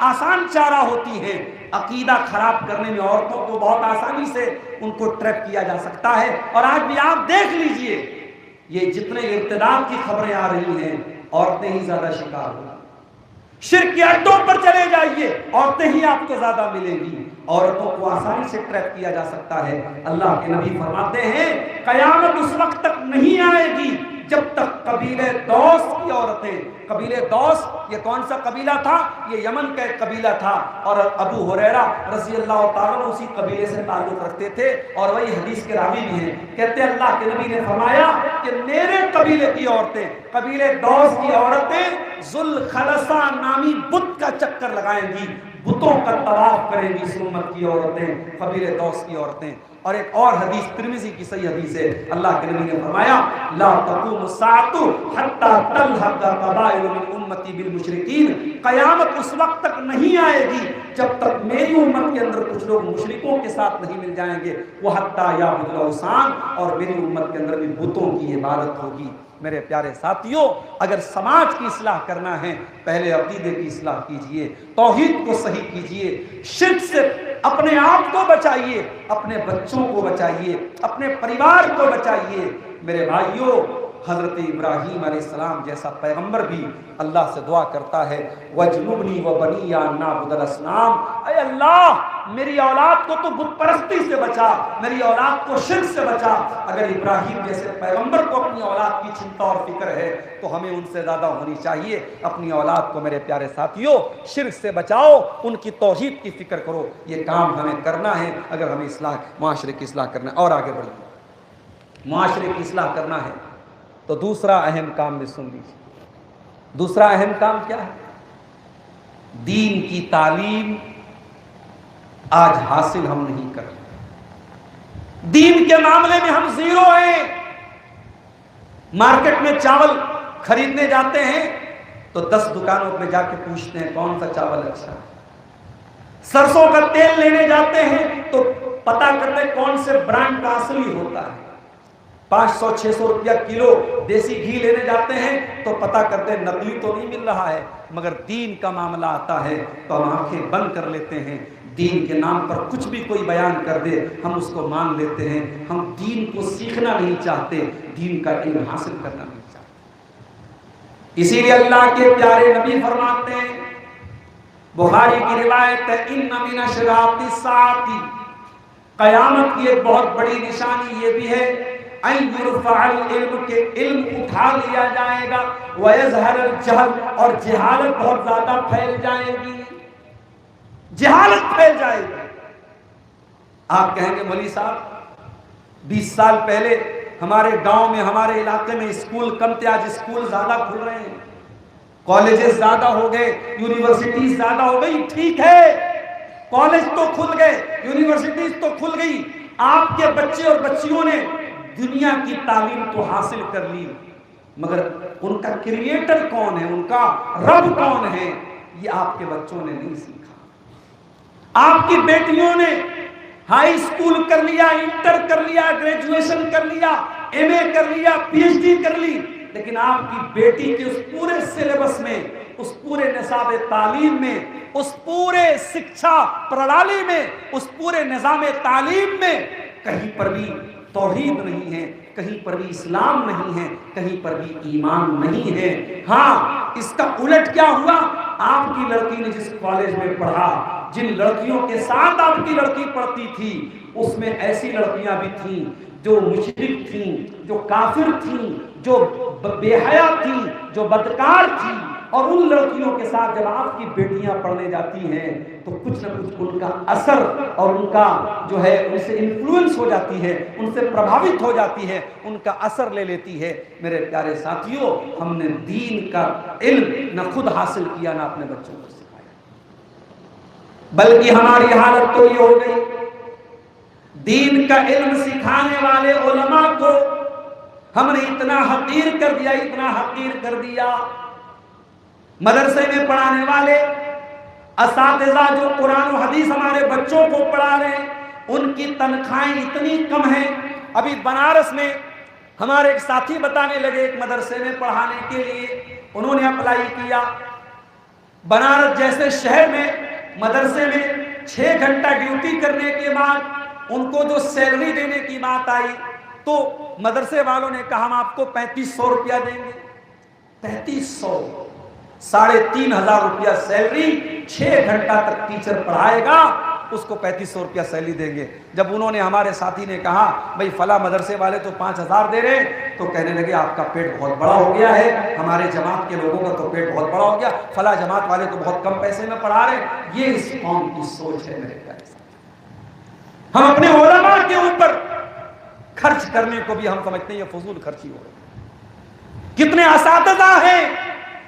آسان چارہ ہوتی ہیں، عقیدہ خراب کرنے میں عورتوں کو بہت آسانی سے ان کو ٹریپ کیا جا سکتا ہے۔ اور آج بھی آپ دیکھ لیجئے، یہ جتنے ارتداد کی خبریں آ رہی ہیں، عورتیں ہی زیادہ شکار ہوتی ہیں۔ شرک کے اڈوں پر چلے جائیے، عورتیں ہی آپ کو زیادہ ملیں گی، عورتوں کو آسانی سے ٹریپ کیا جا سکتا ہے۔ اللہ کے نبی فرماتے ہیں قیامت اس وقت تک نہیں آئے گی جب تک قبیلہ دوس کی عورتیں، قبیلہ دوس یہ کون سا قبیلہ تھا؟ یہ یمن کا ایک قبیلہ تھا، اور ابو ہریرہ رضی اللہ تعالیٰ اسی قبیلے سے تعلق رکھتے تھے، اور وہی حدیث کے راوی بھی ہیں۔ کہتے ہیں اللہ کے نبی نے فرمایا کہ میرے قبیلے کی عورتیں، قبیلہ دوس کی عورتیں ذوالخلصہ نامی بت کا چکر لگائیں گی، بتوں کا طواف کریں گی اس امت کی عورتیں، قبیلہ دوس کی عورتیں۔ اور ایک اور حدیث ترمذی کی صحیح حدیث ہے، اللہ کے نبی نے فرمایا لا تقوم الساعۃ حتی تلحق قبائل من امتی بالمشرکین، قیامت اس وقت تک نہیں آئے گی جب تک میری امت کے اندر کچھ لوگ مشرکوں کے ساتھ نہیں مل جائیں گے، وہ حتی یعبد الاوثان، اور میری امت کے اندر بھی بتوں کی عبادت ہوگی۔ میرے پیارے ساتھیوں، اگر سماج کی اصلاح کرنا ہے پہلے عقیدے کی اصلاح کیجئے، توحید کو صحیح کیجئے، شرک سے اپنے آپ کو بچائیے، اپنے بچوں کو بچائیے، اپنے پریوار کو بچائیے۔ میرے بھائیوں، حضرت ابراہیم علیہ السلام جیسا پیغمبر بھی اللہ سے دعا کرتا ہے وَجْنُبْنِي وَبَنِيَّ أَن نَعْبُدَ الْأَصْنَامَ، اے اللہ میری اولاد کو تو بت پرستی سے بچا، میری اولاد کو شرک سے بچا۔ اگر ابراہیم جیسے پیغمبر کو اپنی اولاد کی چنتا اور فکر ہے تو ہمیں ان سے زیادہ ہونی چاہیے۔ اپنی اولاد کو میرے پیارے ساتھیوں شرک سے بچاؤ، ان کی توحید کی فکر کرو، یہ کام ہمیں کرنا ہے اگر ہمیں معاشرے کی اصلاح کرنا ہے۔ اور آگے بڑھیں، معاشرے کی اصلاح کرنا ہے تو دوسرا اہم کام میں سن لیجیے۔ دوسرا اہم کام کیا ہے؟ دین کی تعلیم آج حاصل ہم نہیں کر رہے، دین کے معاملے میں ہم زیرو ہیں۔ مارکیٹ میں چاول خریدنے جاتے ہیں تو 10 دکانوں پہ جا کے پوچھتے ہیں کون سا چاول اچھا ہے۔ سرسوں کا تیل لینے جاتے ہیں تو پتہ کرتے ہیں کون سے برانڈ کا اصلی ہوتا ہے۔ 500-600 روپیہ کلو دیسی گھی لینے جاتے ہیں تو پتہ کرتے ہیں نقلی تو نہیں مل رہا ہے۔ مگر دین کا معاملہ آتا ہے تو ہم آنکھیں بند کر لیتے ہیں، دین کے نام پر کچھ بھی کوئی بیان کر دے ہم اس کو مان لیتے ہیں۔ ہم دین کو سیکھنا نہیں چاہتے، دین کا علم حاصل کرنا نہیں چاہتے۔ اسی لیے اللہ کے پیارے نبی فرماتے ہیں بخاری کی روایت ہے ان من اشراط الساعۃ، قیامت کی ایک بہت بڑی نشانی یہ بھی ہے ان یرفع العلم، کہ علم اٹھا لیا جائے گا، ویظہر الجہل، اور جہالت بہت زیادہ پھیل جائے گی، جہالت پھیل جائے گی۔ آپ کہیں گے مولوی صاحب 20 سال پہلے ہمارے گاؤں میں ہمارے علاقے میں اسکول کم تھے، آج اسکول زیادہ کھل رہے ہیں، کالجز زیادہ ہو گئے، یونیورسٹیز زیادہ ہو گئی، ٹھیک ہے، کالج تو کھل گئے، یونیورسٹیز تو کھل گئی، آپ کے بچے اور بچیوں نے دنیا کی تعلیم تو حاصل کر لی، مگر ان کا کریٹر کون ہے، ان کا رب کون ہے، یہ آپ کے بچوں نے نہیں سیکھا۔ آپ کی بیٹیوں نے ہائی اسکول کر لیا، انٹر کر لیا، گریجویشن کر لیا، ایم اے کر لیا، پی ایچ ڈی کر لی، لیکن آپ کی بیٹی کے اس پورے سلیبس میں، اس پورے نصاب تعلیم میں، اس پورے شکشا پرنالی میں، اس پورے نظام تعلیم میں کہیں پر بھی توحید نہیں ہے، کہیں پر بھی اسلام نہیں ہے، کہیں پر بھی ایمان نہیں ہے۔ ہاں، اس کا الٹ کیا ہوا، آپ کی لڑکی نے جس کالج میں پڑھا، جن لڑکیوں کے ساتھ آپ کی لڑکی پڑھتی تھی، اس میں ایسی لڑکیاں بھی تھیں جو مشرک تھیں، جو کافر تھیں، جو بے حیا تھیں، جو بدکار تھیں، اور ان لڑکیوں کے ساتھ جب آپ کی بیٹیاں پڑھنے جاتی ہیں تو کچھ نہ کچھ ان کا اثر اور ان کا جو ہے ان سے انفلوئنس ہو جاتی ہے، ان سے پربھاوت ہو جاتی ہے، ان کا اثر لے لیتی ہے۔ میرے پیارے ساتھیوں، ہم نے دین کا علم نہ خود حاصل کیا، نہ اپنے بچوں کو سکھایا، بلکہ ہماری حالت تو یہ ہو گئی، دین کا علم سکھانے والے علماء کو ہم نے اتنا حقیر کر دیا، اتنا حقیر کر دیا۔ مدرسے میں پڑھانے والے اساتذہ جو قرآن و حدیث ہمارے بچوں کو پڑھا رہے ہیں، ان کی تنخواہیں اتنی کم ہیں۔ ابھی بنارس میں ہمارے ایک ساتھی بتانے لگے، ایک مدرسے میں پڑھانے کے لیے انہوں نے اپلائی کیا، بنارس جیسے شہر میں مدرسے میں 6 گھنٹہ ڈیوٹی کرنے کے بعد ان کو جو سیلری دینے کی بات آئی تو مدرسے والوں نے کہا ہم آپ کو 3500 روپیہ دیں گے۔ 3500، 3500 روپیہ سیلری، 6 گھنٹہ تک ٹیچر پڑھائے گا، اس کو 3500 روپیہ سیلری دیں گے۔ جب انہوں نے، ہمارے ساتھی نے کہا بھائی فلاں مدرسے والے تو 5000 دے رہے، تو کہنے لگے آپ کا پیٹ بہت بڑا ہو گیا ہے، ہمارے جماعت کے لوگوں کا تو پیٹ بہت بڑا ہو گیا، فلاں جماعت والے تو بہت کم پیسے میں پڑھا رہے۔ یہ اس قوم کی سوچ ہے میرے پیارے ساتھی۔ ہم اپنے علماء کے اوپر خرچ کرنے کو بھی ہم سمجھتے ہیں یہ فضول خرچی ہو رہی ہے۔ کتنے اساتذہ ہیں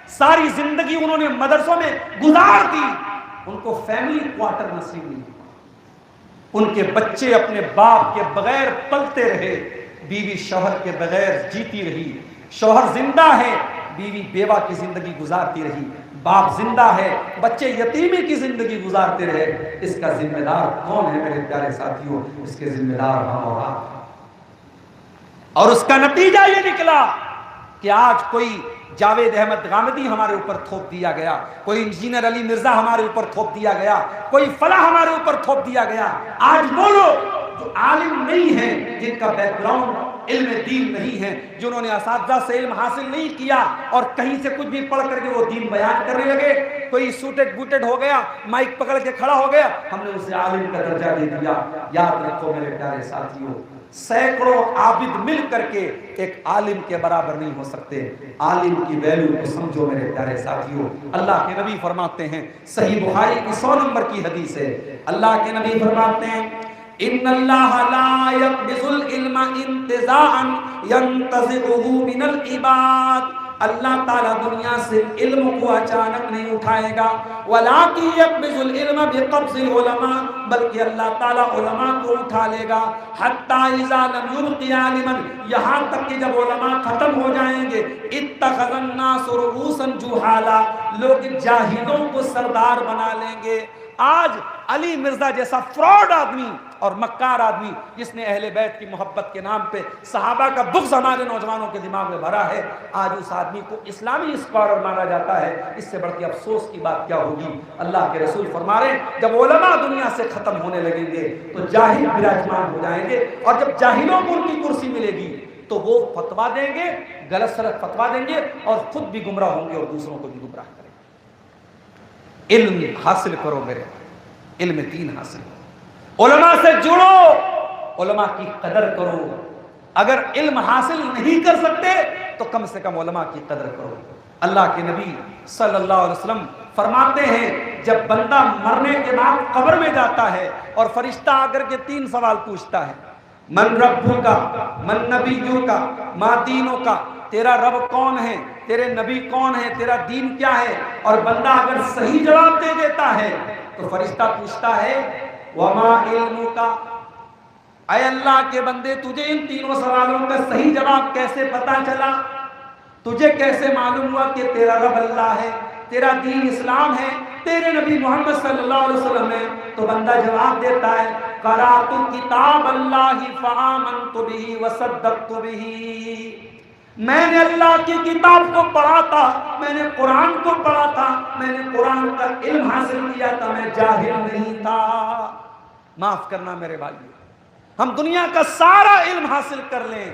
ساری زندگی انہوں نے مدرسوں میں گزار دی، ان کو فیملی کوارٹر نصیب نہیں ہوا، ان کے بچے اپنے باپ کے بغیر پلتے رہے، بیوی شوہر کے بغیر جیتی رہی، شوہر زندہ ہے، بیوی بیوہ کی زندگی گزارتی رہی، باپ زندہ ہے، بچے یتیمی کی زندگی گزارتے رہے۔ اس کا ذمہ دار کون ہے میرے پیارے ساتھیوں؟ اس کے ذمہ دار ہم اور آپ۔ اور اس کا نتیجہ یہ نکلا کہ آج کوئی جاوید احمد غامدی ہمارے اوپر تھوپ دیا گیا، کوئی انجینئر علی مرزا ہمارے اوپر تھوپ دیا گیا، کوئی فلاں ہمارے اوپر تھوپ دیا گیا۔ آج وہ لوگ جو عالم نہیں ہیں، جن کا بیک گراؤنڈ علم دین نہیں ہے، جنہوں نے اساتذہ سے علم حاصل نہیں کیا اور کہیں سے کچھ بھی پڑھ کر کے وہ دین بیان کرنے لگے، کوئی سوٹڈ بوٹڈ ہو گیا، مائک پکڑ کے کھڑا ہو گیا، ہم نے اسے عالم کا درجہ دے دیا۔ یاد رکھو میرے پیارے ساتھیوں، سینکڑوں عابد مل کر کے ایک عالم کے برابر نہیں ہو سکتے۔ عالم کی ویلیو کو سمجھو میرے پیارے ساتھیوں۔ اللہ کے نبی فرماتے ہیں، صحیح بخاری کی 100 نمبر کی حدیث ہے، اللہ کے نبی فرماتے ہیں ان اللہ لا يقبض العلم انتزاعا ينتزعه من العباد، اللہ تعالیٰ دنیا سے علم کو اچانک نہیں اٹھائے گا، وَلَٰكِن يَقْبِضُ الْعِلْمَ بِقَبْضِ الْعُلَمَاءِ، بلکہ اللہ تعالیٰ علماء کو اٹھا لے گا، حَتَّى إِذَا لَمْ يُبْقِ عَالِمًا، یہاں تک کہ جب علماء ختم ہو جائیں گے، اتَّخَذَ النَّاسُ رُءُوسًا جُهَالًا، لوگ جاہلوں کو سردار بنا لیں گے۔ آج علی مرزا جیسا فراڈ آدمی اور مکار آدمی جس نے اہل بیت کی محبت کے نام پہ صحابہ کا بغض ہمارے نوجوانوں کے دماغ میں بھرا ہے، آج اس آدمی کو اسلامی اسکالر مانا جاتا ہے۔ اس سے بڑھ کے افسوس کی بات کیا ہوگی؟ اللہ کے رسول فرما رہے ہیں جب علماء دنیا سے ختم ہونے لگیں گے تو جاہل براجمان ہو جائیں گے، اور جب جاہلوں کو ان کی کرسی ملے گی تو وہ فتوا دیں گے، غلط سلط فتوا دیں گے، اور خود بھی گمراہ ہوں گے اور دوسروں کو بھی گمراہ کریں گے۔ علم حاصل کرو میرے، علم دین حاصل کرو، علماء سے جڑو، علماء کی قدر کرو۔ اگر علم حاصل نہیں کر سکتے تو کم سے کم علماء کی قدر کرو۔ اللہ کے نبی صلی اللہ علیہ وسلم فرماتے ہیں جب بندہ مرنے کے بعد قبر میں جاتا ہے اور فرشتہ آ کر کے 3 سوال پوچھتا ہے، من ربک کا، من نبیوں کا، ما دینوں کا، تیرا رب کون ہے، تیرے نبی کون ہے، تیرا دین کیا ہے، اور بندہ اگر صحیح جواب دے دیتا ہے تو فرشتہ پوچھتا ہے وما علمک، اے اللہ کے بندے تجھے ان 3 سوالوں کا صحیح جواب کیسے پتا چلا، تجھے کیسے معلوم ہوا کہ تیرا رب اللہ ہے، تیرا دین اسلام ہے، تیرے نبی محمد صلی اللہ علیہ وسلم ہے؟ تو بندہ جواب دیتا ہے قرأت کتاب اللہ فآمنت بہ وصدقت بہ، میں نے اللہ کی کتاب کو پڑھا تھا، میں نے قرآن کو پڑھا تھا، میں نے قرآن کا علم حاصل کیا تھا، میں جاہل نہیں تھا۔ معاف کرنا میرے بھائیو، ہم دنیا کا سارا علم حاصل کر لیں،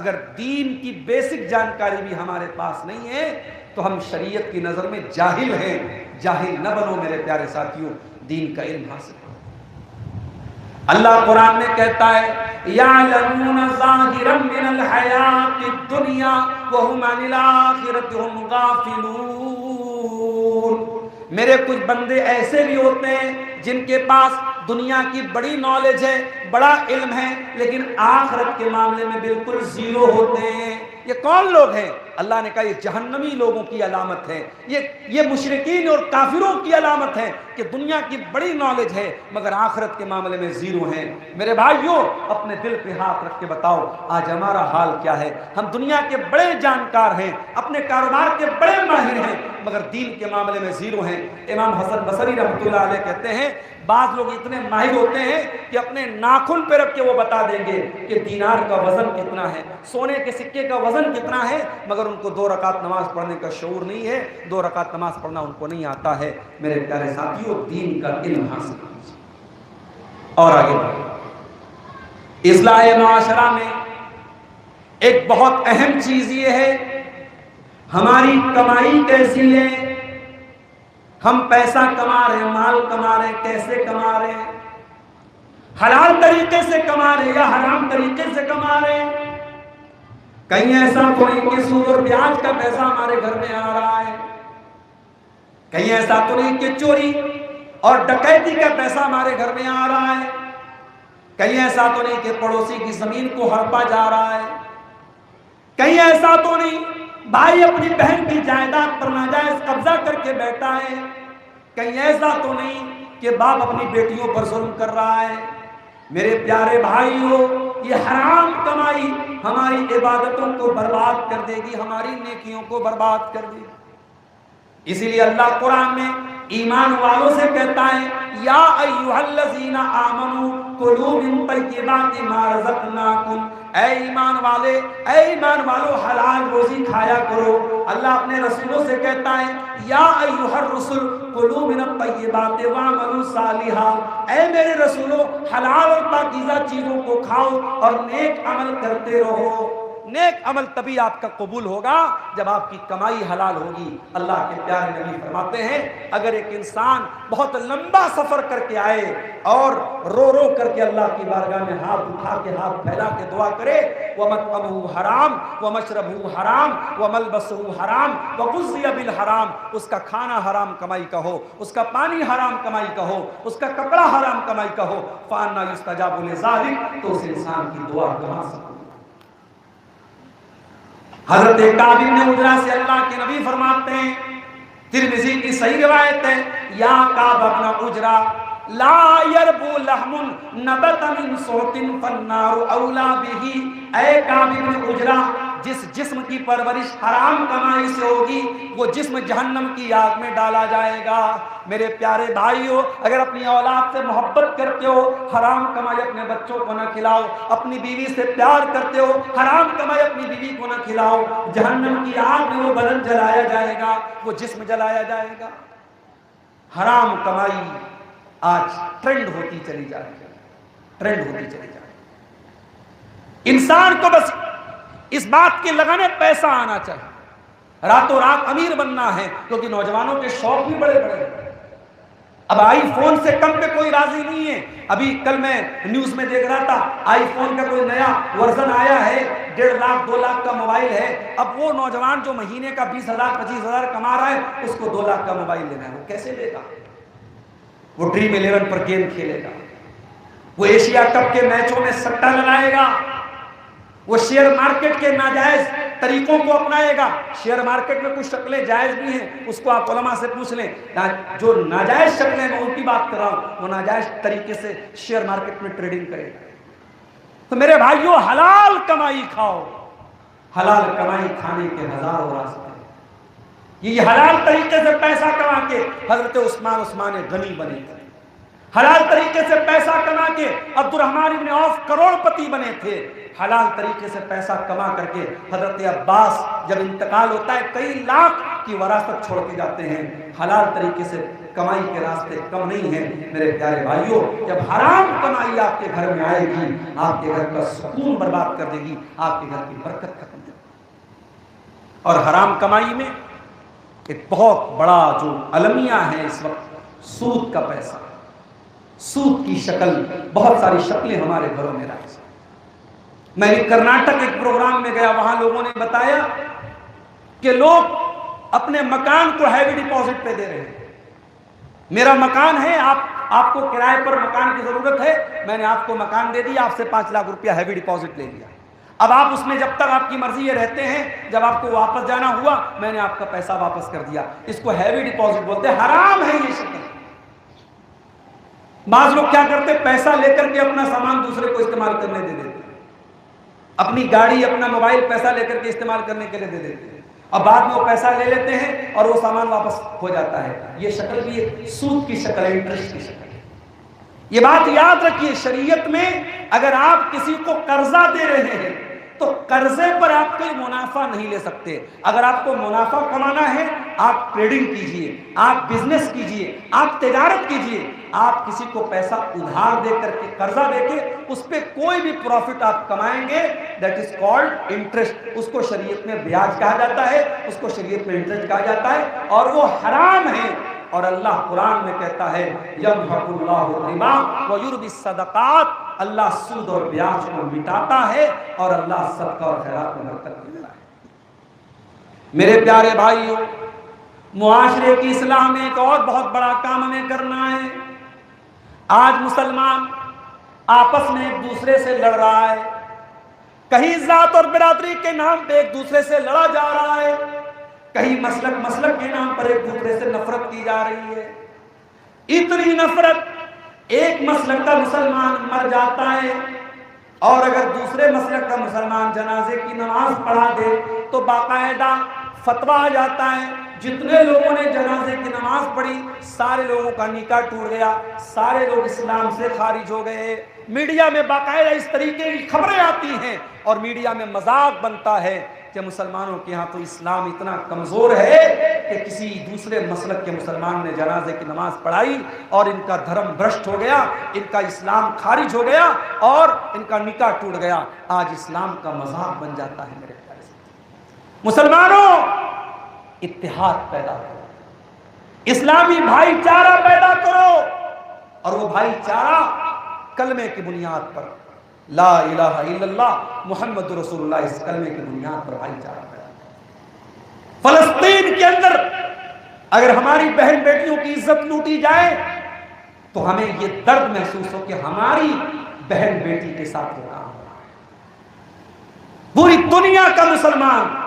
اگر دین کی بیسک جانکاری بھی ہمارے پاس نہیں ہے تو ہم شریعت کی نظر میں جاہل ہیں۔ جاہل نہ بنو میرے پیارے ساتھیوں، دین کا علم حاصل کرو۔ اللہ قرآن میں کہتا ہے یعلمون ظاہرا من الحیات الدنیا وہم عن الآخرۃ ہم غافلون۔ میرے کچھ بندے ایسے بھی ہوتے ہیں جن کے پاس دنیا کی بڑی نالج ہے، بڑا علم ہے، لیکن آخرت کے معاملے میں بالکل زیرو ہوتے ہیں۔ یہ کون لوگ ہیں؟ اللہ نے کہا یہ جہنمی لوگوں کی علامت ہے، یہ مشرکین اور کافروں کی علامت ہے کہ دنیا کی بڑی نالج ہے مگر آخرت کے معاملے میں زیرو ہیں۔ میرے بھائیوں، اپنے دل پہ ہاتھ رکھ کے بتاؤ آج ہمارا حال کیا ہے؟ ہم دنیا کے بڑے جانکار ہیں، اپنے کاروبار کے بڑے ماہر ہیں، مگر دین کے معاملے میں زیرو ہیں۔ امام حسن بصری رحمۃ اللہ علیہ کہتے ہیں بعض لوگ اتنے ماہر ہوتے ہیں کہ اپنے ناخن پہ رکھ کے وہ بتا دیں گے کہ دینار کا وزن کتنا ہے، سونے کے سکے کا وزن کتنا ہے، مگر ان کو 2 رکعت نماز پڑھنے کا شعور نہیں ہے، 2 رکعت نماز پڑھنا ان کو نہیں آتا ہے۔ میرے پیارے ساتھیوں، دین کا علم حاصل کیجیے اور آگے بڑھیں۔ اصلاح معاشرہ میں ایک بہت اہم چیز یہ ہے ہماری کمائی کیسی ہے، ہم پیسہ کما رہے ہیں، مال کما رہے ہیں، کیسے کما رہے ہیں؟ حلال طریقے سے کما رہے ہیں یا حرام طریقے سے کما رہے ہیں؟ کہیں ایسا تو نہیں کہ سود اور بیاج کا پیسہ ہمارے گھر میں آ رہا ہے، کہیں ایسا تو نہیں کہ چوری اور ڈکیتی کا پیسہ ہمارے گھر میں آ رہا ہے، کہیں ایسا تو نہیں کہ پڑوسی کی زمین کو ہڑپا جا رہا ہے، کہیں ایسا تو نہیں بھائی اپنی بہن کی جائیداد پر ناجائز قبضہ کر کے بیٹھا ہے، کہیں ایسا تو نہیں کہ باپ اپنی بیٹیوں پر ظلم کر رہا ہے۔ میرے پیارے بھائیوں، یہ حرام کمائی ہماری عبادتوں کو برباد کر دے گی، ہماری نیکیوں کو برباد کر دے گی۔ اسی لیے اللہ قرآن میں ایمان والوں سے کہتا ہے یا ایھا الذین آمنوا کلوا من طیبات ما رزقناکم، اے ایمان والے، اے ایمان والو حلال روزی کھایا کرو۔ اللہ اپنے رسولوں سے کہتا ہے یا ایھا الرسل کلوا من الطیبات واعملوا صالحا، اے میرے رسولوں حلال اور پاکیزہ چیزوں کو کھاؤ اور نیک عمل کرتے رہو۔ نیک عمل تبھی آپ کا قبول ہوگا جب آپ کی کمائی حلال ہوگی۔ اللہ کے پیارے نبی فرماتے ہیں اگر ایک انسان بہت لمبا سفر کر کے آئے اور رو رو کر کے اللہ کی بارگاہ میں ہاتھ اٹھا کے ہاتھ پھیلا کے دعا کرے وَمَطْعَمُهُ حرام وَمَشْرَبُهُ حرام وَمَلْبَسُهُ حرام وَغُذِّيَ بِالْحَرام، اس کا کھانا حرام کمائی کا ہو، اس کا پانی حرام کمائی کا ہو، اس کا کپڑا حرام کمائی کا ہو، فَأَنَّىٰ يُسْتَجَابُ لِذَٰلِكَ، تو اس انسان کی دعا کہاں سے؟ حضرت کعب بن عجرہ سے اللہ کے نبی فرماتے ہیں، ترمذی کی صحیح روایت ہے، یا کعب بن عجرہ لا یربو لحم نبت من صوت فالنار اولا بہ، اے کعب بن عجرہ جس جسم کی پرورش حرام کمائی سے ہوگی وہ جسم جہنم کی آگ میں ڈالا جائے گا۔ میرے پیارے بھائیو، اگر اپنی اولاد سے محبت کرتے ہو حرام کمائی اپنے بچوں کو نہ کھلاؤ، اپنی بیوی سے پیار کرتے ہو حرام کمائی اپنی بیوی کو نہ کھلاؤ، جہنم کی آگ میں وہ بدن جلایا جائے گا، وہ جسم جلایا جائے گا۔ حرام کمائی آج ٹرینڈ ہوتی چلی جا رہی ہے، ٹرینڈ ہوتی چلی جا رہی ہے۔ انسان کو بس اس بات کی لگن ہے پیسہ آنا چاہیے، راتوں رات امیر بننا ہے، کیونکہ نوجوانوں کے شوق بھی بڑے بڑے ہیں۔ اب آئی فون سے کم پہ کوئی راضی نہیں ہے. ابھی کل میں نیوز میں دیکھ رہا تھا آئی فون کا کوئی نیا ورژن آیا ہے, 1.5 لاکھ 2 لاکھ کا موبائل ہے. اب وہ نوجوان جو مہینے کا 20,000 25,000 کما رہا ہے, اس کو 2 لاکھ کا موبائل لینا ہے, وہ کیسے لے گا؟ وہ ڈریم 11 پر گیم کھیلے گا, وہ ایشیا کپ کے میچوں میں سٹا لگائے گا, وہ شیئر مارکیٹ کے ناجائز طریقوں کو اپنائے گا. شیئر مارکیٹ میں کچھ شکلیں جائز بھی ہیں, اس کو آپ علماء سے پوچھ لیں. جو ناجائز شکلیں میں ان کی بات کر رہا ہوں, وہ ناجائز طریقے سے شیئر مارکیٹ میں ٹریڈنگ کرے گا. تو میرے بھائیوں, حلال کمائی کھاؤ. حلال کمائی کھانے کے ہزاروں راستے ہیں. یہ حلال طریقے سے پیسہ کما کے حضرت عثمان غنی بنے تھے. حلال طریقے سے پیسہ کما کے عبد الرحمن ابن عوف کروڑ پتی بنے تھے. حلال طریقے سے پیسہ کما کر کے حضرت عباس جب انتقال ہوتا ہے کئی لاکھ کی وراثت چھوڑ کے جاتے ہیں. حلال طریقے سے کمائی کے راستے کم نہیں ہیں میرے پیارے بھائیوں. جب حرام کمائی آپ کے گھر میں آئے گی, آپ کے گھر کا سکون برباد کر دے گی, آپ کے گھر کی برکت ختم کر دے گی. اور حرام کمائی میں ایک بہت بڑا جو المیہ ہے اس وقت, سود کا پیسہ. سود کی شکل, بہت ساری شکلیں ہمارے گھروں میں رائج. میں کرناٹک ایک پروگرام میں گیا, وہاں لوگوں نے بتایا کہ لوگ اپنے مکان کو ہیوی ڈپازٹ پہ دے رہے ہیں. میرا مکان ہے, آپ کو کرائے پر مکان کی ضرورت ہے, میں نے آپ کو مکان دے دیا, آپ سے 5 لاکھ روپیہ ہیوی ڈپازٹ لے لیا. اب آپ اس میں جب تک آپ کی مرضی یہ رہتے ہیں, جب آپ کو واپس جانا ہوا میں نے آپ کا پیسہ واپس کر دیا. اس کو ہیوی ڈپازٹ بولتے ہیں. حرام ہے یہ شکل. بعض لوگ کیا کرتے, پیسہ لے کر کے اپنا سامان دوسرے کو استعمال کرنے دے دیتے, اپنی گاڑی اپنا موبائل پیسہ لے کر کے استعمال کرنے کے لیے دے دیتے ہیں, اب بعد میں وہ پیسہ لے لیتے ہیں اور وہ سامان واپس ہو جاتا ہے. یہ شکل بھی ایک سود کی شکل ہے, انٹرسٹ کی شکل ہے. یہ بات یاد رکھیے, شریعت میں اگر آپ کسی کو قرضہ دے رہے ہیں تو قرضے پر آپ کوئی منافع نہیں لے سکتے. اگر آپ کو منافع کمانا ہے, آپ ٹریڈنگ کیجئے, آپ بزنس کیجئے, آپ تجارت کیجئے. آپ کسی کو پیسہ ادھار دے کر کے, قرضہ دے کے اس پہ کوئی بھی پروفٹ آپ کمائیں گے, دیٹ از کالڈ انٹرسٹ. اس کو شریعت میں بیاج کہا جاتا ہے, اس کو شریعت میں انٹرسٹ کہا جاتا ہے, اور وہ حرام ہے. اور اللہ قرآن میں کہتا ہے یمحق اللہ الربا ویربی الصدقات, اللہ سود اور بیاج کو مٹاتا ہے اور اللہ صدقہ اور خیرات میں برکت دیتا ہے. میرے پیارے بھائیوں, معاشرے کی اصلاح میں ایک اور بہت بڑا کام ہمیں کرنا ہے. آج مسلمان آپس میں ایک دوسرے سے لڑ رہا ہے, کہیں ذات اور برادری کے نام پہ ایک دوسرے سے لڑا جا رہا ہے, کہیں مسلک کے نام پر ایک دوسرے سے نفرت کی جا رہی ہے. اتنی نفرت, ایک مسلک کا مسلمان مر جاتا ہے اور اگر دوسرے مسلک کا مسلمان جنازے کی نماز پڑھا دے تو باقاعدہ فتویٰ آ جاتا ہے, جتنے لوگوں نے جنازے کی نماز پڑھی سارے لوگوں کا نکاح ٹوٹ گیا, سارے لوگ اسلام سے خارج ہو گئے. میڈیا میں باقاعدہ اس طریقے کی خبریں آتی ہیں اور میڈیا میں مذاق بنتا ہے کہ مسلمانوں کے ہاں تو اسلام اتنا کمزور ہے کہ کسی دوسرے مسلک کے مسلمان نے جنازے کی نماز پڑھائی اور ان کا دھرم بھرشٹ ہو گیا, ان کا اسلام خارج ہو گیا اور ان کا نکاح ٹوٹ گیا. آج اسلام کا مذاق بن جاتا ہے. میرے پیارے مسلمانوں, اتحاد پیدا کرو, اسلامی بھائی چارہ پیدا کرو, اور وہ بھائی چارہ کلمے کی بنیاد پر, لا الہ الا اللہ محمد رسول اللہ, اس کلمے کی بنیاد پر بھائی چارہ پیدا کرو. فلسطین کے اندر اگر ہماری بہن بیٹیوں کی عزت لوٹی جائے تو ہمیں یہ درد محسوس ہو کہ ہماری بہن بیٹی کے ساتھ یہ کام ہو رہا ہے. پوری دنیا کا مسلمان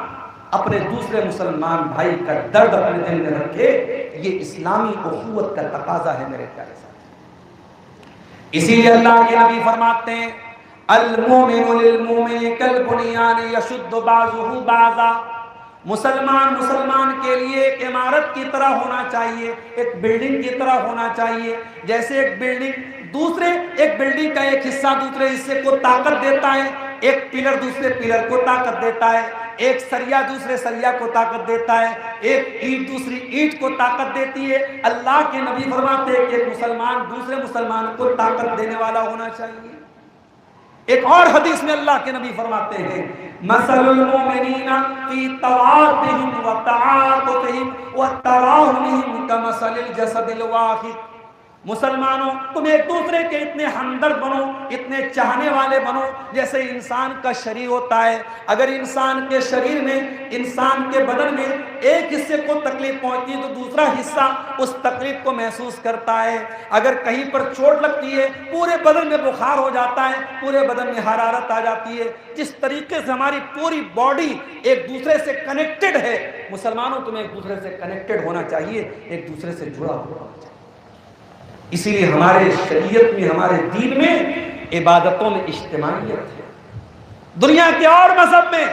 اپنے دوسرے مسلمان بھائی کا درد اپنے دل میں رکھے, یہ اسلامی اخوت کا تقاضا ہے میرے پیارے ساتھ. اسی لیے اللہ کے نبی فرماتے ہیں المومن للمومن کالبنیان یشد بعضہ بعضا, مسلمان کے لیے ایک عمارت کی طرح ہونا چاہیے, ایک بلڈنگ کی طرح ہونا چاہیے. جیسے ایک بلڈنگ کا ایک حصہ دوسرے حصے کو طاقت دیتا ہے, ایک پلر دوسرے پلر کو طاقت دیتا ہے, ایک سریا دوسرے سریا کو طاقت دیتا ہے, ایک اینٹ دوسری اینٹ کو طاقت دیتی ہے. اللہ کے نبی فرماتے ہیں کہ ایک مسلمان دوسرے مسلمان کو طاقت دینے والا ہونا چاہیے. ایک اور حدیث میں اللہ کے نبی فرماتے ہیں مثل المؤمنین فی توادہم و تعاطفہم و تراحمہم کمثل الجسد الواحد, مسلمانوں تم ایک دوسرے کے اتنے ہمدرد بنو، اتنے چاہنے والے بنو جیسے انسان کا شریر ہوتا ہے۔ اگر انسان کے شریر میں، انسان کے بدن میں ایک حصے کو تکلیف پہنچتی ہے تو دوسرا حصہ اس تکلیف کو محسوس کرتا ہے۔ اگر کہیں پر چوٹ لگتی ہے پورے بدن میں بخار ہو جاتا ہے، پورے بدن میں حرارت آ جاتی ہے۔ جس طریقے سے ہماری پوری باڈی ایک دوسرے سے کنیکٹڈ ہے، مسلمانوں تمہیں ایک دوسرے سے کنیکٹڈ ہونا چاہیے، ایک دوسرے سے جڑا ہوا۔ اسی لیے ہمارے شریعت میں، ہمارے دین میں عبادتوں میں اجتماعیت ہے۔ دنیا کے اور مذہب میں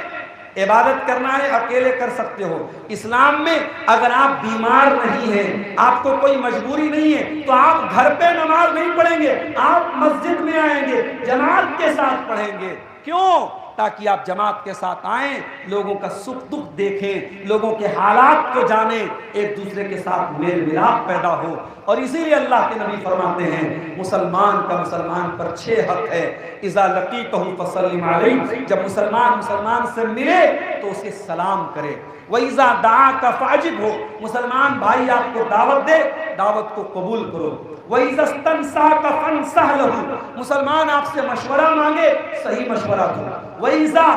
عبادت کرنا ہے اکیلے کر سکتے ہو، اسلام میں اگر آپ بیمار نہیں ہیں، آپ کو کوئی مجبوری نہیں ہے تو آپ گھر پہ نماز نہیں پڑھیں گے، آپ مسجد میں آئیں گے، جماعت کے ساتھ پڑھیں گے۔ کیوں؟ تاکہ آپ جماعت کے ساتھ آئیں، لوگوں کا سکھ دکھ دیکھیں، لوگوں کے حالات کو جانیں، ایک دوسرے کے ساتھ میل ملاپ پیدا ہو۔ اور اسی لیے اللہ کے نبی فرماتے ہیں مسلمان کا مسلمان پر 6 حق ہے۔ اذا لقیتہ فسلم علیہ، جب مسلمان سے ملے تو اسے سلام کرے۔ وَإِذَا دَعَاكَ فَأَجِبْهُ، مسلمان بھائی آپ کو دعوت دے، دعوت کو قبول کرو۔ وَإِذَا اسْتَنْصَحَكَ فَانْصَحْ لَهُ، مسلمان آپ سے مشورہ مانگے صحیح مشورہ دو۔ وَإِذَا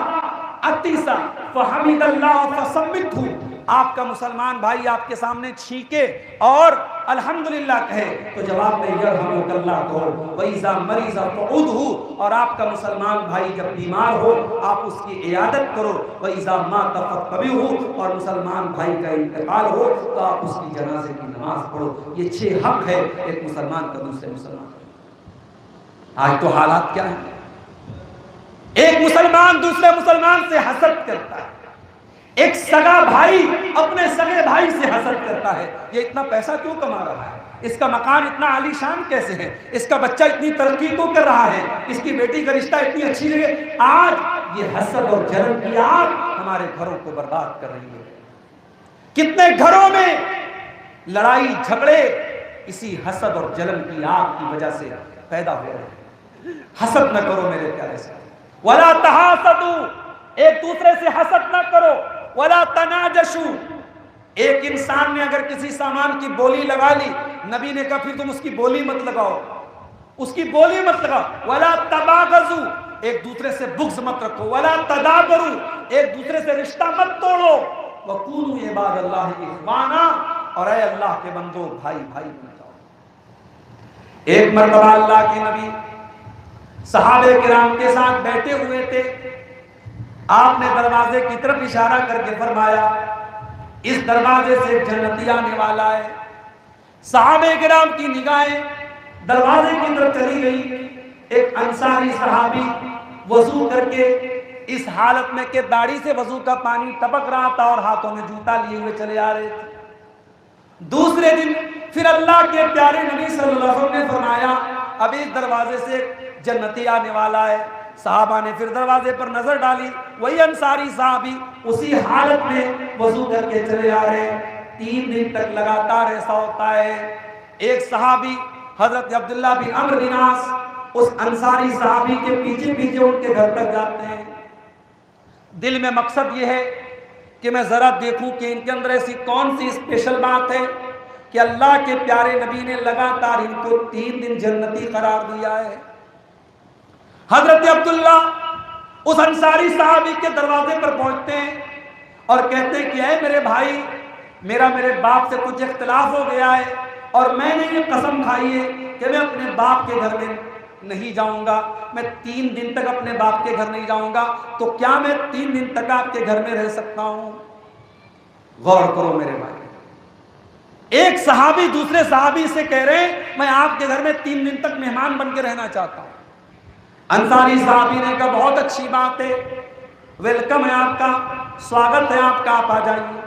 عَطِسَ فَحَمِدَ اللَّهَ فَسَمِّتْهُ، آپ کا مسلمان بھائی آپ کے سامنے چھینکے اور الحمدللہ کہے تو جواب میں یرحمک اللہ کہو۔ وَإِذَا مَرِضَ فَعُودْهُ، اور آپ کا مسلمان بھائی جب بیمار ہو آپ اس کی عیادت کرو۔ وَإِذَا مَاتَ فَاتَّبِعْهُ، اور مسلمان بھائی کا انتقال ہو تو آپ اس کی جنازے کی نماز پڑھو۔ یہ 6 حق ہے ایک مسلمان کا دوسرے مسلمان کا۔ آج تو حالات کیا ہیں؟ ایک مسلمان دوسرے مسلمان سے حسد کرتا ہے، ایک سگا بھائی اپنے سگے بھائی سے حسد کرتا ہے۔ یہ اتنا پیسہ کیوں کما رہا ہے؟ اس کا مکان اتنا عالی شان کیسے ہے؟ اس کا بچہ اتنی ترقی کیوں کر رہا ہے؟ اس کی بیٹی کا رشتہ اتنی اچھی جگہ۔ آج یہ حسد اور جلن کی آگ ہمارے گھروں کو برباد کر رہی ہے۔ کتنے گھروں میں لڑائی جھگڑے اسی حسد اور جلن کی آگ کی وجہ سے پیدا ہو رہے ہیں۔ حسد نہ کرو میرے پیارے سے، وَلَا تَحَاسَدُوا، ایک دوسرے سے حسد نہ کرو۔ وَلَا تَنَاجَشُوا، ایک انسان نے اگر کسی سامان کی بولی لگا لی، نبی نے کہا پھر تم اس کی بولی مت لگاؤ، اس کی بولی مت لگاؤ۔ وَلَا تَبَاغَضُوا، ایک دوسرے سے بغض مت رکھو۔ وَلَا تَدَابَرُوا، ایک دوسرے سے رشتہ مت توڑو۔ وَقُولُوا عِبَادَ اللَّهِ إِخْوَانًا، اور اے اللہ کے بندو بھائی بھائی بن جاؤ۔ ایک مرتبہ اللہ کے نبی صحابہ کرام کے ساتھ بیٹھے ہوئے تھے، آپ نے دروازے کی طرف اشارہ کر کے فرمایا اس دروازے سے جنتی آنے والا ہے۔ صحابہ کرام کی نگاہیں دروازے کی طرف چلی گئی۔ ایک انصاری صحابی وضو کر کے اس حالت میں کہ داڑھی سے وضو کا پانی ٹپک رہا تھا اور ہاتھوں میں جوتا لیے ہوئے چلے آ رہے تھے۔ دوسرے دن پھر اللہ کے پیارے نبی صلی اللہ علیہ وسلم نے فرمایا اب اس دروازے سے جنتی آنے والا ہے۔ صحابہ نے پھر دروازے پر نظر ڈالی، وہی انصاری صحابی اسی حالت میں وضو کر کے چلے آ رہے ہیں۔ 3 دن تک لگاتار ایسا ہوتا ہے۔ ایک صحابی حضرت عبداللہ بن عمرو بن عاص اس انصاری صحابی کے پیچھے پیچھے ان کے گھر تک جاتے ہیں۔ دل میں مقصد یہ ہے کہ میں ذرا دیکھوں کہ ان کے اندر ایسی کون سی اسپیشل بات ہے کہ اللہ کے پیارے نبی نے لگاتار ان کو 3 دن جنتی قرار دیا ہے۔ حضرت عبداللہ اس انصاری صحابی کے دروازے پر پہنچتے ہیں اور کہتے ہیں کہ اے میرے بھائی، میرے باپ سے کچھ اختلاف ہو گیا ہے اور میں نے یہ قسم کھائی ہے کہ میں اپنے باپ کے گھر میں نہیں جاؤں گا، میں 3 دن تک اپنے باپ کے گھر نہیں جاؤں گا، تو کیا میں 3 دن تک آپ کے گھر میں رہ سکتا ہوں؟ غور کرو میرے بھائی، ایک صحابی دوسرے صحابی سے کہہ رہے ہیں میں آپ کے گھر میں 3 دن تک مہمان بن کے رہنا چاہتا ہوں۔ انصاری صحابی نے کہا بہت اچھی بات ہے، ویلکم ہے آپ کا، سواگت ہے آپ کا، آپ آ جائیے۔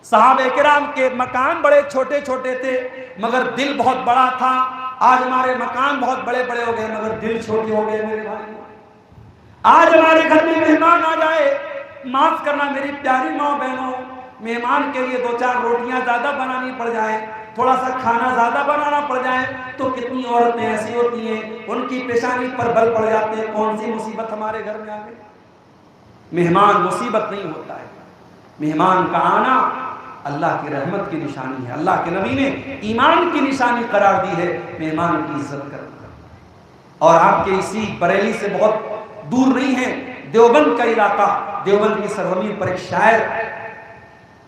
صحابہ کرام کے مکان بڑے چھوٹے چھوٹے تھے مگر دل بہت بڑا تھا۔ آج ہمارے مکان بہت بڑے بڑے ہو گئے مگر دل چھوٹے ہو گئے میرے بھائی۔ آج ہمارے گھر میں مہمان آ جائے، معاف کرنا میری پیاری ماں بہنوں، مہمان کے لیے 2-4 روٹیاں زیادہ بنانی پڑ جائیں، تھوڑا سا کھانا زیادہ بنانا پڑ جائے تو کتنی عورتیں ایسی ہوتی ہیں ان کی پیشانی پر بل پڑ جاتے ہیں، کون سی مصیبت ہمارے گھر میں آ گئی۔ مہمان مصیبت نہیں ہوتا ہے، مہمان کا آنا اللہ کی رحمت کی نشانی ہے. اللہ کے نبی نے ایمان کی نشانی قرار دی ہے مہمان کی عزت کرنا. اور آپ کے اسی بریلی سے بہت دور نہیں ہے دیوبند کا علاقہ. دیوبند کی سرزمین پر ایک شاعر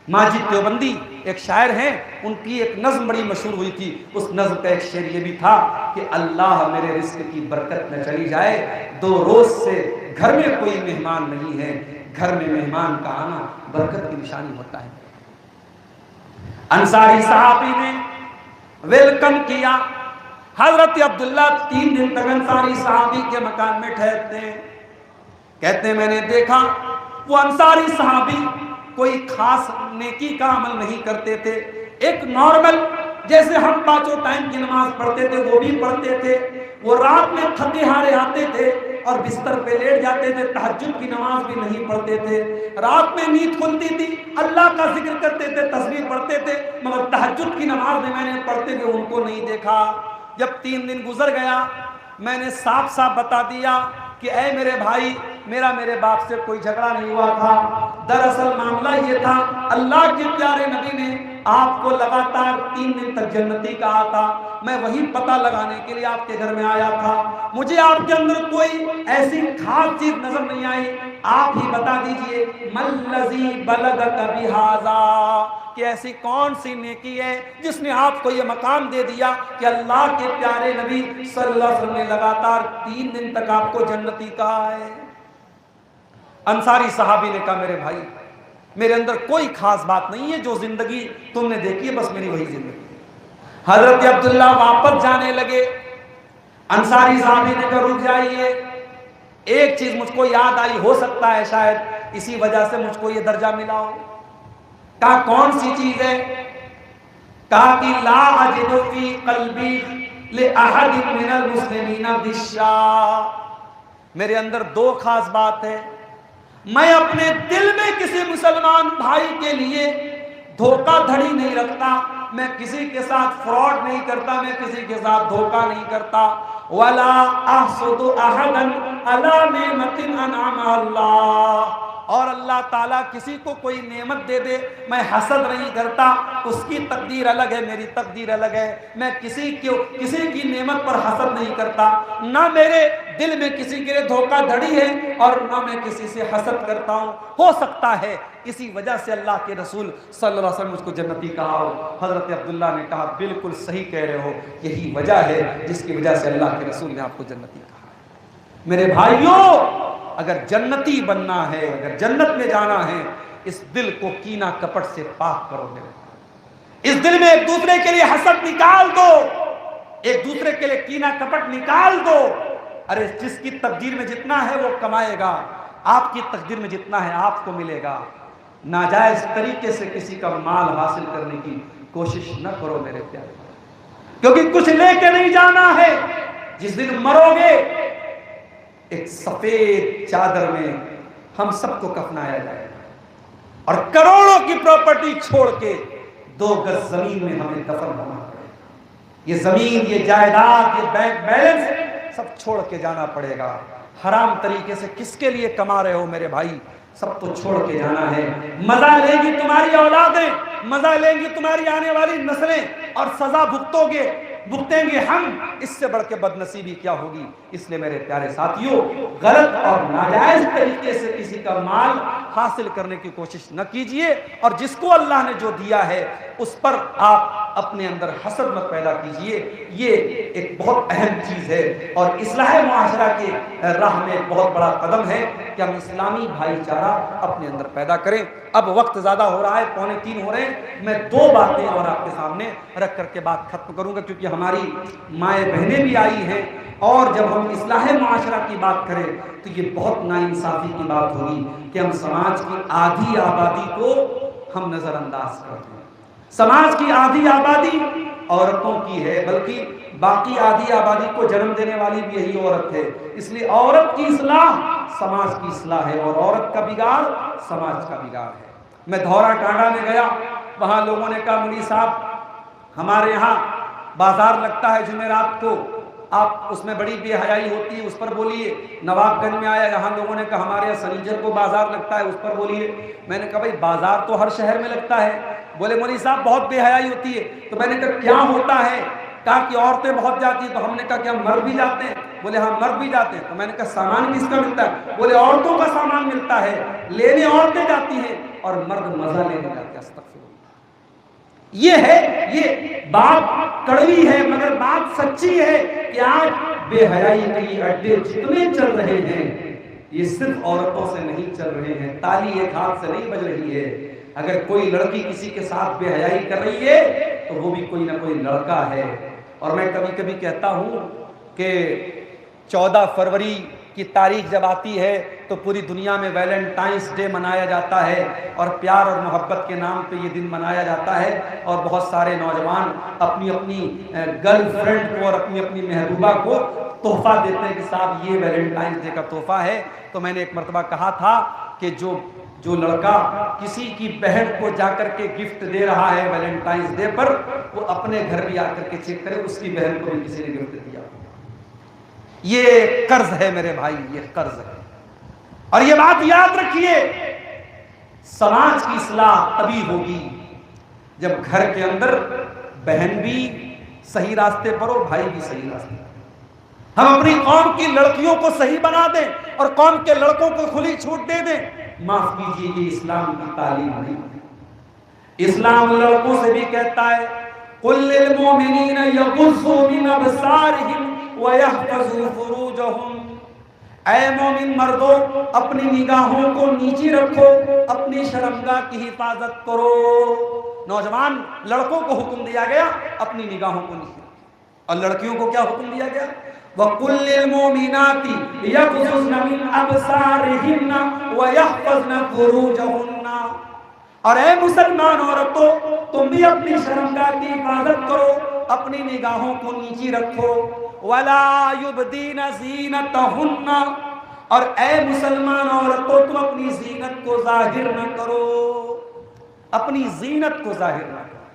ماجد دیوبندی ایک شاعر ہیں, ان کی ایک نظم بڑی مشہور ہوئی تھی. اس نظم کا ایک شعر یہ بھی تھا کہ اللہ میرے رزق کی برکت نہ چلی جائے, 2 روز سے گھر میں کوئی مہمان نہیں ہے. گھر میں مہمان کا آنا برکت کی نشانی ہوتا ہے. انصاری صحابی نے ویلکم کیا. حضرت عبداللہ 3 دن تک انصاری صحابی کے مکان میں ٹھہرتے ہیں. کہتے ہیں میں نے دیکھا وہ انصاری صحابی کوئی خاص نیکی کا عمل نہیں کرتے تھے. ایک نارمل جیسے ہم 5 ٹائم کی نماز پڑھتے تھے وہ بھی پڑھتے تھے. وہ رات میں تھکے ہارے آتے تھے اور بستر پہ لیٹ جاتے تھے. تہجد کی نماز بھی نہیں پڑھتے تھے. رات میں نیند کھلتی تھی, اللہ کا ذکر کرتے تھے, تسبیح پڑھتے تھے, مگر تہجد کی نماز میں نے پڑھتے ہوئے ان کو نہیں دیکھا. جب 3 دن گزر گیا میں نے صاف صاف بتا دیا کہ اے میرے بھائی, میرے باپ سے کوئی جھگڑا نہیں ہوا تھا. دراصل معاملہ یہ تھا, اللہ کے پیارے نبی نے آپ کو لگاتار 3 دن تک جنتی کہا تھا. میں وہی پتہ لگانے کے لیے آپ کے گھر میں آیا تھا. مجھے آپ کے اندر کوئی ایسی خاص چیز نظر نہیں آئی. آپ ہی بتا دیجئے ملذی بلغک بہذا, کہ ایسی کون سی نیکی ہے جس نے آپ کو یہ مقام دے دیا کہ اللہ کے پیارے نبی صلی اللہ علیہ وسلم نے لگاتار 3 دن تک آپ کو جنتی کہا ہے. انصاری صحابی نے کہا میرے بھائی میرے اندر کوئی خاص بات نہیں ہے, جو زندگی تم نے دیکھی ہے بس میری وہی زندگی. حضرت عبداللہ واپس جانے لگے. انصاری صحابی نے کہا رک جائیے, ایک چیز مجھ کو یاد آئی, ہو سکتا ہے شاید اسی وجہ سے مجھ کو یہ درجہ ملا ہو. کہا کون سی چیز ہے؟ کہا کہ لا اجد فی قلبی لأحد من المسلمین غشا, میرے اندر 2 خاص بات ہے. میں اپنے دل میں کسی مسلمان بھائی کے لیے دھوکہ دھڑی نہیں رکھتا, میں کسی کے ساتھ فراڈ نہیں کرتا, میں کسی کے ساتھ دھوکہ نہیں کرتا. ولا احسد احدا علی نعمت انعم اللہ, اور اللہ تعالیٰ کسی کو کوئی نعمت دے دے میں حسد نہیں کرتا. اس کی تقدیر الگ ہے, میری تقدیر الگ ہے. میں کسی کی نعمت پر حسد نہیں کرتا, نہ میرے دل میں کسی کے لیے دھوکہ دھڑی ہے اور نہ میں کسی سے حسد کرتا ہوں. ہو سکتا ہے اسی وجہ سے اللہ کے رسول صلی اللہ علیہ وسلم اس کو جنتی کہا ہو. حضرت عبداللہ نے کہا بالکل صحیح کہہ رہے ہو, یہی وجہ ہے جس کی وجہ سے اللہ کے رسول نے آپ کو جنتی کہا. میرے بھائیوں, اگر جنتی بننا ہے, اگر جنت میں جانا ہے, اس دل کو کینہ کپٹ سے پاک کرو. اس دل میں ایک دوسرے کے لیے حسد نکال دو, ایک دوسرے کے لیے کینہ کپٹ نکال دو. ارے جس کی تقدیر میں جتنا ہے وہ کمائے گا, آپ کی تقدیر میں جتنا ہے آپ کو ملے گا. ناجائز طریقے سے کسی کا مال حاصل کرنے کی کوشش نہ کرو میرے پیارے, کیونکہ کچھ لے کے نہیں جانا ہے. جس دن مرو گے ایک سفید چادر میں ہم سب کو کفنایا جائے گا, اور کروڑوں کی پراپرٹی چھوڑ کے 2 گز زمین میں ہمیں دفن ہونا پڑے گا. یہ زمین, یہ جائیداد, یہ بینک بیلنس سب چھوڑ کے جانا پڑے گا. حرام طریقے سے کس کے لیے کما رہے ہو میرے بھائی, سب تو چھوڑ کے جانا ہے. مزہ لیں گی تمہاری اولادیں, مزہ لیں گی تمہاری آنے والی نسلیں, اور سزا بھگتیں گے ہم. اس سے بڑھ کے بدنصیبی کیا ہوگی. اس لیے میرے پیارے ساتھیوں, غلط اور ناجائز طریقے سے کسی کا مال حاصل کرنے کی کوشش نہ کیجیے, اور جس کو اللہ نے جو دیا ہے اس پر آپ اپنے اندر حسد مت پیدا کیجیے. یہ ایک بہت اہم چیز ہے, اور اصلاح معاشرہ کے راہ میں ایک بہت بڑا قدم ہے کہ ہم اسلامی بھائی چارہ اپنے اندر پیدا کریں. اب وقت زیادہ ہو رہا ہے, 2:45 ہو رہے ہیں. میں 2 باتیں اور آپ کے سامنے رکھ کر کے بات ختم کروں گا, کیونکہ ہماری مائیں بہنیں بھی آئی ہیں, اور جب ہم اصلاح معاشرہ کی بات کریں تو یہ بہت ناانصافی کی بات ہوگی کہ ہم سماج کی آدھی آبادی کو ہم نظر انداز کرتے ہیں. سماج کی آدھی آبادی عورتوں کی ہے, بلکہ باقی آدھی آبادی کو جنم دینے والی بھی یہی عورت ہے. اس لیے عورت کی اصلاح سماج کی اصلاح ہے, اور عورت کا بگاڑ سماج کا بگاڑ ہے. میں دھورا ٹانڈا میں گیا, وہاں لوگوں نے کہا مولوی صاحب ہمارے یہاں بازار لگتا ہے جمعرات کو, آپ اس میں بڑی بے حیائی ہوتی ہے, اس پر بولیے. نواب گنج میں آیا, یہاں لوگوں نے کہا ہمارے یہاں سنیچر کو بازار لگتا ہے, اس پر بولیے. میں نے کہا بھائی بازار تو ہر شہر میں لگتا ہے, بولے مولوی صاحب بہت بے حیائی ہوتی ہے. تو میں نے کہا کیا ہوتا ہے؟ کہا کہ عورتیں بہت جاتی ہیں. تو ہم نے کہا کہ ہم مرد بھی جاتے ہیں؟ بولے ہاں مرد بھی جاتے ہیں. تو میں نے کہا سامان کس کا ملتا ہے؟ بولے عورتوں کا سامان ملتا ہے. لینے عورتیں جاتی ہیں اور مرد مزہ لینے جاتے ہیں. استغفر اللہ. یہ ہے، یہ بات کڑوی ہے مگر بات سچی ہے کہ آج بے حیائی کے یہ اڈے جتنے چل رہے ہیں یہ صرف عورتوں سے نہیں چل رہے ہیں. تالی ایک ہاتھ سے نہیں بج رہی ہے. اگر کوئی لڑکی کسی کے ساتھ بے حیائی کر رہی ہے تو وہ بھی کوئی نہ کوئی لڑکا ہے. اور میں کبھی کبھی کہتا ہوں کہ 14 فروری کی تاریخ جب آتی ہے تو پوری دنیا میں ویلنٹائنس ڈے منایا جاتا ہے اور پیار اور محبت کے نام پہ یہ دن منایا جاتا ہے. اور بہت سارے نوجوان اپنی اپنی گرل فرینڈ کو اور اپنی اپنی محبوبہ کو تحفہ دیتے ہیں کہ صاحب یہ ویلنٹائنس ڈے کا تحفہ ہے. تو میں نے ایک مرتبہ کہا تھا کہ جو لڑکا کسی کی بہن کو جا کر کے گفٹ دے رہا ہے ویلنٹائنس ڈے پر، وہ اپنے گھر بھی آ کر کے چیک کرے اس کی بہن کو بھی کسی نے گفٹ دیا. یہ قرض ہے میرے بھائی، یہ قرض ہے. اور یہ بات یاد رکھیے، سماج کی اصلاح تبھی ہوگی جب گھر کے اندر بہن بھی صحیح راستے پر ہو، بھائی بھی صحیح راستے پر. ہم اپنی قوم کی لڑکیوں کو صحیح بنا دیں اور قوم کے لڑکوں کو کھلی چھوٹ دے دیں. معاف کیجیے، یہ اسلام کی تعلیم نہیں. اسلام لڑکوں سے بھی کہتا ہے قُلْ لِلْمُؤْمِنِينَ يَغُضُّوا مِنْ أَبْصَارِهِمْ وَيَحْفَظُوا فُرُوجَهُمْ. اے مومن مردوں، اپنی نگاہوں کو نیچی رکھو، اپنی شرمگاہ کی حفاظت کرو. نوجوان لڑکوں کو حکم دیا گیا اپنی نگاہوں کو نیچی رکھو. اور لڑکیوں کو کیا حکم دیا گیا؟ وَقُلْ لِلْمُؤْمِنَاتِ يَغْضُضْنَ مِنْ أَبْصَارِهِنَّ وَيَحْفَظْنَ فُرُوجَهُنَّ. اور اے مسلمان عورتوں، تم بھی اپنی شرمگاہ کی حفاظت کرو، اپنی نگاہوں کو نیچی رکھو. وَلَا يُبْدِينَ زِينَتَهُنَّ. اور اے مسلمان عورتوں، تم اپنی زینت کو ظاہر نہ کرو، اپنی زینت کو ظاہر نہ کرو.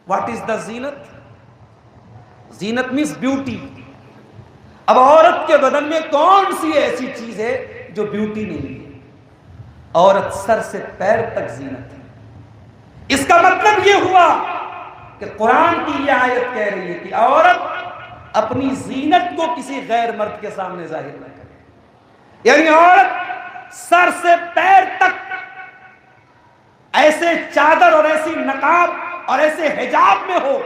What is the Zeenat? Zeenat means beauty. اب عورت کے بدن میں کون سی ایسی چیز ہے جو بیوٹی نہیں ہے؟ عورت سر سے پیر تک زینت ہے. اس کا مطلب یہ ہوا کہ قرآن کی یہ آیت کہہ رہی ہے کہ عورت اپنی زینت کو کسی غیر مرد کے سامنے ظاہر نہ کرے. یعنی عورت سر سے پیر تک ایسے چادر اور ایسی نقاب اور ایسے حجاب میں ہو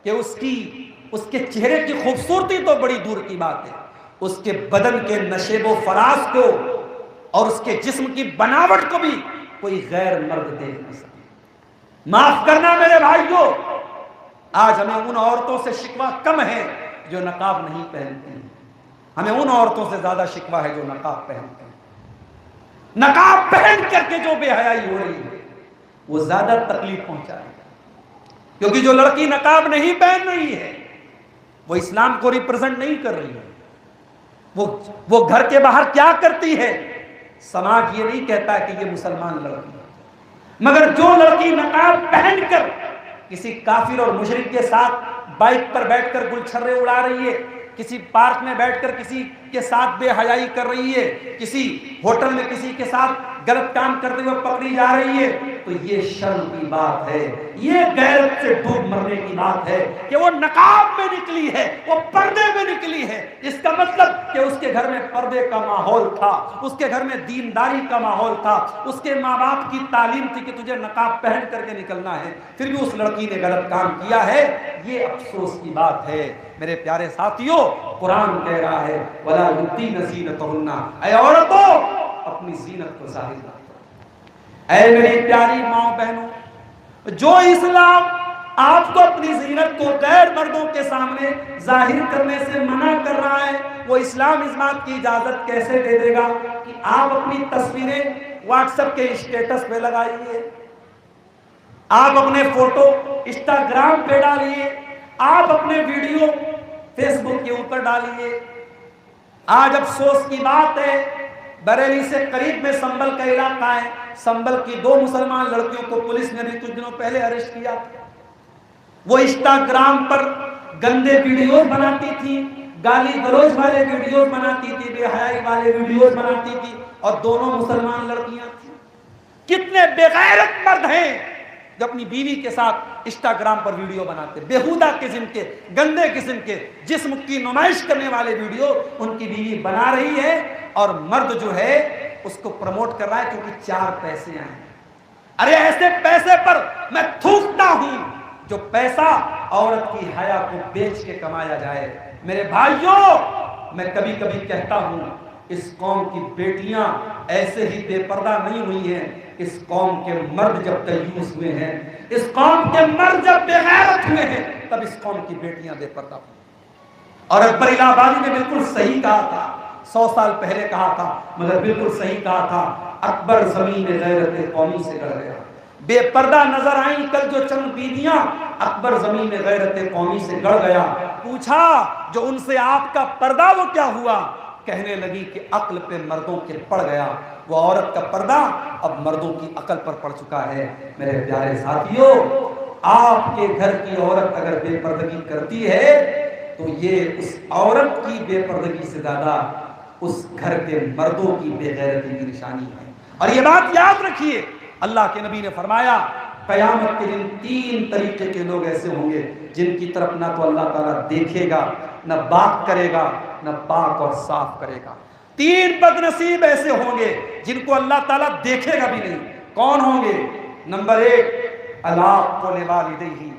کہ اس کے چہرے کی خوبصورتی تو بڑی دور کی بات ہے، اس کے بدن کے نشیب و فراز کو اور اس کے جسم کی بناوٹ کو بھی کوئی غیر مرد دیکھ نہیں سکے. معاف کرنا میرے بھائیوں، آج ہمیں ان عورتوں سے شکوہ کم ہے جو نقاب نہیں پہنتی ہیں. ہمیں ان عورتوں سے زیادہ شکوہ ہے جو نقاب پہنتے ہیں. نقاب پہن کر کے جو بے حیائی ہو رہی ہے وہ زیادہ تکلیف پہنچا رہی ہے. کیونکہ جو لڑکی نقاب نہیں پہن رہی ہے وہ اسلام کو ریپرزنٹ نہیں کر رہی ہے. وہ گھر کے باہر کیا کرتی ہے؟ سماج یہ نہیں کہتا کہ یہ مسلمان لڑکی ہے. مگر جو لڑکی نقاب پہن کر کسی کافر اور مشرک کے ساتھ بائک پر بیٹھ کر گلچھرے اڑا رہی ہے، کسی پارک میں بیٹھ کر کسی کے ساتھ بے حیائی کر رہی ہے، کسی ہوٹل میں کسی کے ساتھ غلط کام کرتے ہوئے پکڑی جا رہی ہے، تو یہ شرم کی بات ہے، یہ غیرت سے ڈوب مرنے کی بات ہے کہ وہ نقاب میں نکلی ہے، وہ پردے میں نکلی ہے. اس کا مطلب کہ اس کے گھر میں پردے کا ماحول تھا، اس کے گھر میں دینداری کا ماحول تھا، اس کے ماں باپ کی تعلیم تھی کہ تجھے نقاب پہن کر کے نکلنا ہے، پھر بھی اس لڑکی نے غلط کام کیا ہے. یہ افسوس کی بات ہے. میرے پیارے ساتھیوں، قرآن کہہ رہا ہے وَلَا يُبْدِينَ زِينَتَهُنَّ. اے عورتوں، اپنی زینت کو ظاہر نہ کرو. اے میری پیاری ماں بہنوں، جو اسلام آپ کو اپنی زینت کو غیر مردوں کے سامنے ظاہر کرنے سے منع کر رہا ہے، وہ اسلام اس بات کی اجازت کیسے دے دے گا کہ آپ اپنی تصویریں واٹس ایپ کے اسٹیٹس پہ لگائیے، آپ اپنے فوٹو انسٹاگرام پہ ڈالیے، آپ اپنے ویڈیو فیس بک کے اوپر ڈالیے. آج افسوس کی بات ہے، بریلی سے قریب میں سنبل کا علاقہ ہے، سنبل کی 2 مسلمان لڑکیوں کو پولیس نے بھی کچھ دنوں پہلے اریسٹ کیا. وہ انسٹاگرام پر گندے ویڈیوز بناتی تھی، گالی گلوچ والے ویڈیوز بناتی تھی، بے حیائی والے ویڈیوز بناتی تھی، اور دونوں مسلمان لڑکیاں تھیں. کتنے بے غیرت مرد ہیں جو اپنی بیوی کے ساتھ انسٹاگرام پر ویڈیو بناتے، بیہودہ قسم کے، گندے قسم کے جسم کی نمائش کرنے والے ویڈیو ان کی بیوی بنا رہی ہے، اور مرد جو ہے اس کو پروموٹ کر رہا ہے کیونکہ 4 پیسے آئے۔ ارے ایسے پیسے پر میں تھوکتا ہوں جو پیسہ عورت کی حیا کو بیچ کے کمایا جائے۔ میرے بھائیوں، میں کبھی کبھی کہتا ہوں اس قوم کی بیٹیاں ایسے ہی بے پردہ نہیں ہوئی ہیں، اس قوم کے مرد جب دیوس ہوئے ہیں، اس قوم کے مرد جب بے غیرت ہوئے ہیں، تب اس قوم کی بیٹیاں بے پردہ ہوئی۔ اور اکبر الہ آبادی نے بالکل صحیح کہا تھا، 100 سال پہلے کہا تھا مگر بالکل صحیح کہا تھا، اکبر زمین غیرت قومی سے گڑ گیا۔ بے پردہ نظر آئیں کل جو چند بیویاں، اکبر زمین غیرت قومی سے گڑ گیا۔ پوچھا جو ان سے آپ کا پردہ وہ کیا ہوا؟ کہنے لگی کہ عقل پہ مردوں کے پڑ گیا، وہ عورت کا پردہ اب مردوں کی عقل پر پڑ چکا ہے۔ میرے پیارے ساتھیوں، آپ کے گھر کی عورت اگر بے پردگی کرتی ہے تو یہ اس عورت کی بے پردگی سے زیادہ اس گھر کے مردوں کی بے غیرتی کی نشانی ہے۔ اور یہ بات یاد رکھیے، اللہ کے نبی نے فرمایا قیامت کے دن 3 طریقے کے لوگ ایسے ہوں گے جن کی طرف نہ تو اللہ تعالیٰ دیکھے گا، نہ بات کرے گا، نہ پاک اور صاف کرے گا۔ 3 بد نصیب ایسے ہوں گے جن کو اللہ تعالیٰ دیکھے گا بھی نہیں۔ کون ہوں گے؟ نمبر 1، علاق لوالدیہ،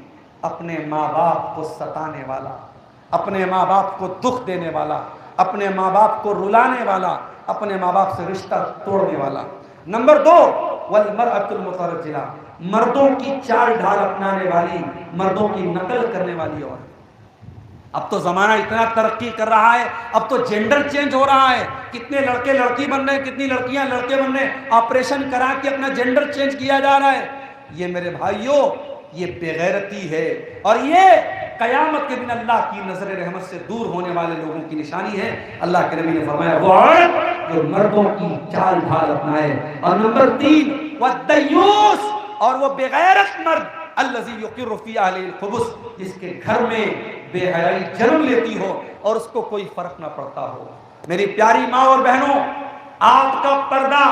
اپنے ماں باپ کو ستانے والا، اپنے ماں باپ کو دکھ دینے والا، اپنے ماں باپ کو رلانے والا، اپنے ماں باپ سے رشتہ توڑنے والا۔ نمبر 2، والمرأۃ المترجلہ، مردوں کی چال ڈھال اپنانے والی، مردوں کی نقل کرنے والی عورت۔ اب تو زمانہ اتنا ترقی کر رہا ہے، اب تو جینڈر چینج ہو رہا ہے، کتنے لڑکے لڑکی بن رہے ہیں، کتنی لڑکیاں لڑکے بن رہے ہیں، آپریشن کرا کے اپنا جینڈر چینج کیا جا رہا ہے۔ یہ میرے بھائیوں، یہ بے غیرتی ہے، اور یہ قیامت کے دن اللہ کی نظر رحمت سے دور ہونے والے لوگوں کی نشانی ہے۔ اللہ کے نبی نے فرمایا وہ عورت جو مردوں کی چال ڈھال اپنائے۔ اور نمبر 3، والدیوس، اور وہ بے غیرت مرد، الذی یقر فی اہلہ الخبث، جس کے گھر میں بے حیائی جنم لیتی ہو اور اس کو کوئی فرق نہ پڑتا ہو۔ میری پیاری ماں اور بہنوں، آپ کا پردہ،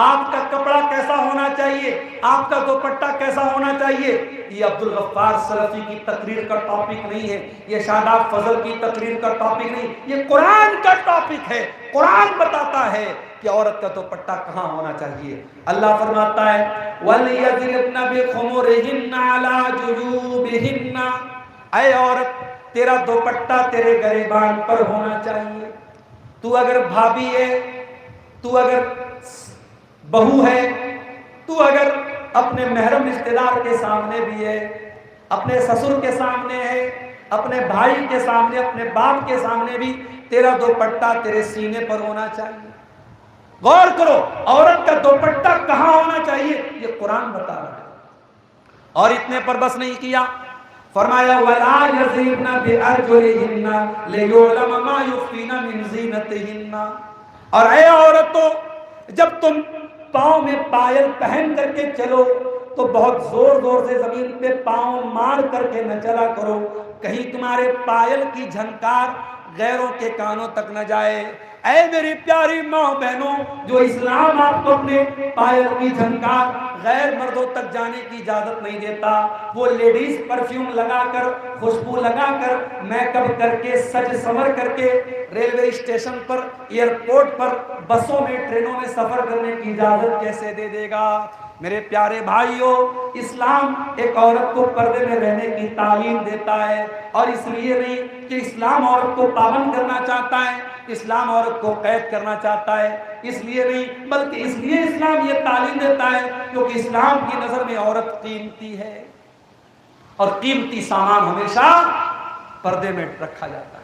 آپ کا کپڑا کیسا ہونا چاہیے، آپ کا دوپٹہ کیسا ہونا چاہیے، یہ عبدالغفار سلفی کی تقریر کا ٹاپک نہیں ہے، یہ شاداب فضل کی تقریر کا ٹاپک نہیں، یہ قرآن کا ٹاپک ہے۔ قرآن بتاتا ہے کہ عورت کا دوپٹہ کہاں ہونا چاہیے۔ اللہ فرماتا ہے وَلْيَضْرِبْنَ بِخُمُرِهِنَّ عَلَى جُيُوبِهِنَّ، اے عورت تیرا دوپٹہ تیرے گریبان پر ہونا چاہیے۔ تو اگر بھابھی ہے، تو اگر بہو ہے، تو اگر اپنے محرم رشتہ دار کے سامنے بھی ہے، اپنے سسر کے سامنے ہے، اپنے بھائی کے سامنے، اپنے باپ کے سامنے بھی تیرا دوپٹہ تیرے سینے پر ہونا چاہیے۔ غور کرو، عورت کا دوپٹہ کہاں ہونا چاہیے، یہ قرآن بتا رہا ہے۔ اور اتنے پر بس نہیں کیا، فرمایا وَلَا يَضْرِبْنَ بِأَرْجُلِهِنَّ لِيُعْلَمَ مَا يُخْفِينَ مِنْ زِينَتِهِنَّ، اور اے عورتوں جب تم پاؤں میں پائل پہن کر کے چلو تو بہت زور زور سے زمین پہ پاؤں مار کر کے نہ چلا کرو، کہیں تمہارے پائل کی جھنکار غیروں کے کانوں تک نہ جائے۔ اے میری پیاری ماں بہنوں، جو اسلام آپ کو اپنے پائل کی جھنکار غیر مردوں تک جانے کی اجازت نہیں دیتا، وہ لیڈیز پرفیوم لگا کر، خوشبو لگا کر، میک اپ کر کے، سج سنور کر کے ریلوے اسٹیشن پر، ایئرپورٹ پر، بسوں میں، ٹرینوں میں سفر کرنے کی اجازت کیسے دے دے گا؟ میرے پیارے بھائیوں، اسلام ایک عورت کو پردے میں رہنے کی تعلیم دیتا ہے، اور اس لیے نہیں کہ اسلام عورت کو پابند کرنا چاہتا ہے، اسلام عورت کو قید کرنا چاہتا ہے، اس لیے نہیں، بلکہ اس لیے اسلام یہ تعلیم دیتا ہے کیونکہ اسلام کی نظر میں عورت قیمتی ہے، اور قیمتی سامان ہمیشہ پردے میں رکھا جاتا ہے۔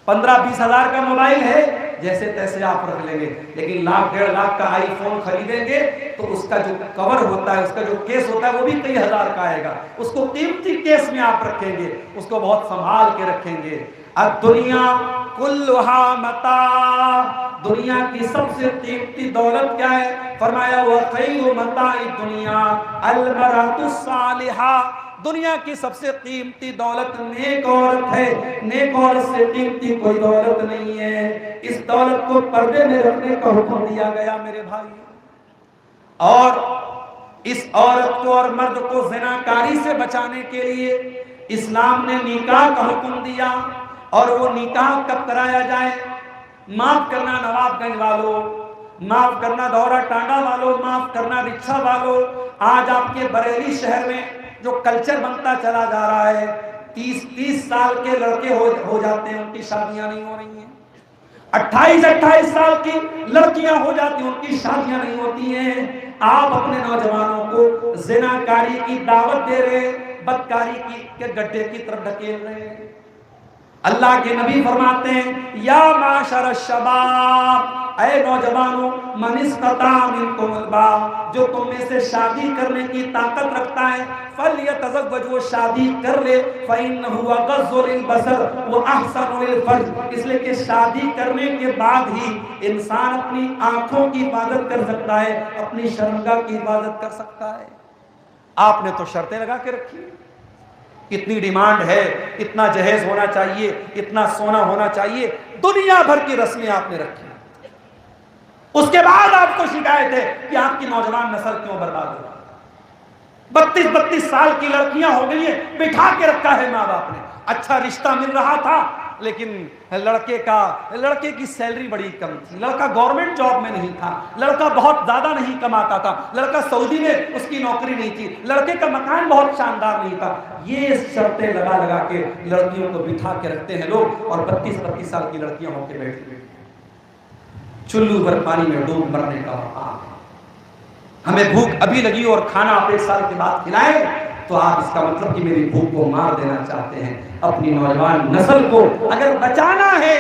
15-20 ہزار کا موبائل ہے، جیسے تیسے آپ رکھ لیں گے، لیکن 1,00,000-1,50,000 کا آئی فون خریدیں گے تو اس کا جو کور ہوتا ہے، اس کا جو کیس ہوتا ہے، وہ بھی کئی ہزار کا آئے گا، اس کو قیمتی کیس میں آپ رکھیں گے، اس کو بہت سنبھال کے رکھیں گے۔ الدنیا کلھا متاع، دنیا کی سب سے قیمتی دولت کیا ہے؟ فرمایا وخیر متاع الدنیا المرأۃ الصالحہ، دنیا کی سب سے قیمتی دولت نیک عورت ہے، نیک عورت سے قیمتی کوئی دولت نہیں ہے۔ اس دولت کو پردے میں رکھنے کا حکم دیا گیا میرے بھائی۔ اور اس عورت کو اور مرد کو زناکاری سے بچانے کے لیے اسلام نے نکاح کا حکم دیا. اور وہ نکاح کب کرایا جائے؟ معاف کرنا نواب گنج والوں، معاف کرنا دورہ ٹانڈا والوں، معاف کرنا رکشا والوں، آج آپ کے بریلی شہر میں جو کلچر بنتا چلا جا رہا ہے، 30 سال کے لڑکے ہو جاتے ہیں، ان کی شادیاں نہیں ہو رہی ہیں. 28 سال کی لڑکیاں ہو جاتی ہیں، ان کی شادیاں نہیں ہوتی ہیں. آپ اپنے نوجوانوں کو زناکاری کی دعوت دے رہے، بدکاری کے گڈھے کی طرف دھکیل رہے ہیں. اللہ کے نبی فرماتے ہیں یا معاشر الشباب، اے نوجوانوں، من استطاع منکم الباء، جو تم میں سے شادی کرنے کی طاقت رکھتا ہے فلیتزوج، وہ شادی کر لے، فإنہ اغض للبصر واحسن للفرج، اس لیے کہ شادی کرنے کے بعد ہی انسان اپنی آنکھوں کی حفاظت کر سکتا ہے، اپنی شرمگاہ کی حفاظت کر سکتا ہے. آپ نے تو شرطیں لگا کے رکھی، کتنی ڈیمانڈ ہے، اتنا جہیز ہونا چاہیے، اتنا سونا ہونا چاہیے، دنیا بھر کی رسمیں آپ نے رکھی. اس کے بعد آپ کو شکایت ہے کہ آپ کی نوجوان نسل کیوں برباد ہو. 32 سال کی لڑکیاں ہو گئی ہیں، بٹھا کے رکھا ہے ماں باپ نے. اچھا رشتہ مل رہا تھا لیکن لڑکے کی سیلری بڑی کم تھی، لڑکا گورنمنٹ جاب میں نہیں تھا، لڑکا بہت زیادہ نہیں کماتا تھا، لڑکا سعودی میں اس کی نوکری نہیں تھی، لڑکے کا مکان بہت شاندار نہیں تھا. یہ شرطیں لگا کے لڑکیوں کو بٹھا کے رکھتے ہیں لوگ، اور 32 سال کی لڑکیاں ہو کے بیٹھی چلو بھر پانی میں ڈوب مرنے کا مقام ہے. ہمیں بھوک ابھی لگی اور کھانا آپ 1 سال کے بعد کھلائیں تو آپ اس کا مطلب کہ میری بھوک کو مار دینا چاہتے ہیں. اپنی نوجوان نسل کو اگر بچانا ہے،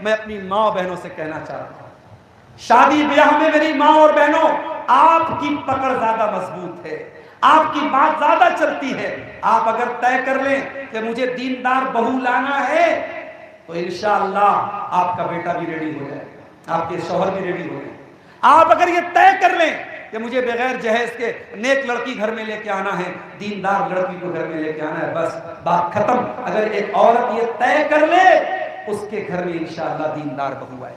میں اپنی ماں بہنوں سے کہنا چاہتا ہوں، شادی بیاہ میں میری ماں اور بہنوں، آپ کی پکڑ زیادہ مضبوط ہے، آپ کی بات زیادہ چلتی ہے. آپ اگر طے کر لیں کہ مجھے دیندار بہو لانا ہے تو انشاءاللہ آپ کا بیٹا بھی ریڈی ہو جائے گا، آپ کے شوہر بھی ریڈی ہو جائے. آپ اگر یہ طے کر لیں کہ مجھے بغیر جہیز کے نیک لڑکی گھر میں لے کے آنا ہے، دیندار لڑکی کو گھر میں لے کے آنا ہے، بس بات ختم. اگر ایک عورت یہ طے کر لے، اس کے گھر میں انشاءاللہ دیندار بہو آئے.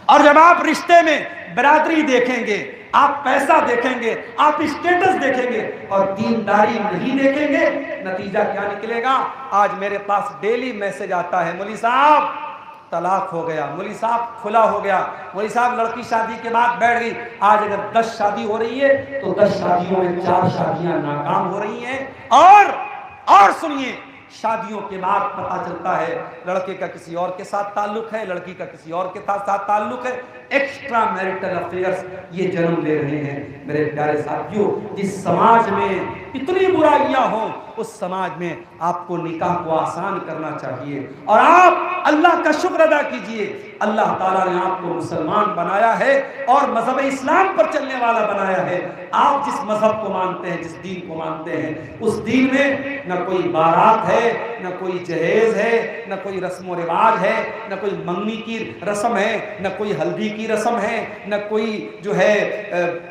اور جب آپ رشتے میں برادری دیکھیں گے، آپ پیسہ دیکھیں گے، آپ اسٹیٹس دیکھیں گے اور دینداری نہیں دیکھیں گے، نتیجہ کیا نکلے گا؟ آج میرے پاس ڈیلی میسج آتا ہے، مولوی صاحب طلاق ہو گیا، مولوی صاحب کھلا ہو گیا، مولوی صاحب لڑکی شادی کے بعد بیٹھ گئی. آج اگر 10 شادی ہو رہی ہے تو 10 شادیوں میں 4 شادیاں ناکام ہو رہی ہیں. اور سنیے، شادیوں کے بعد پتا چلتا ہے لڑکے کا کسی اور کے ساتھ تعلق ہے، لڑکی کا کسی اور کے ساتھ تعلق ہے. ایکسٹرا میرٹل افیئرز یہ جنم لے رہے ہیں. میرے پیارے ساتھیوں، جس سماج میں اتنی برائیاں ہوں، اس سماج میں آپ کو نکاح کو آسان کرنا چاہیے. اور آپ اللہ کا شکر ادا کیجئے، اللہ تعالیٰ نے آپ کو مسلمان بنایا ہے اور مذہب اسلام پر چلنے والا بنایا ہے. آپ جس مذہب کو مانتے ہیں، جس دین کو مانتے ہیں، اس دین میں نہ کوئی بارات ہے، نہ کوئی جہیز ہے، نہ کوئی رسم و رواج ہے، نہ کوئی منگنی کی رسم ہے، نہ کوئی ہلدی کی رسم ہے، نہ کوئی جو ہے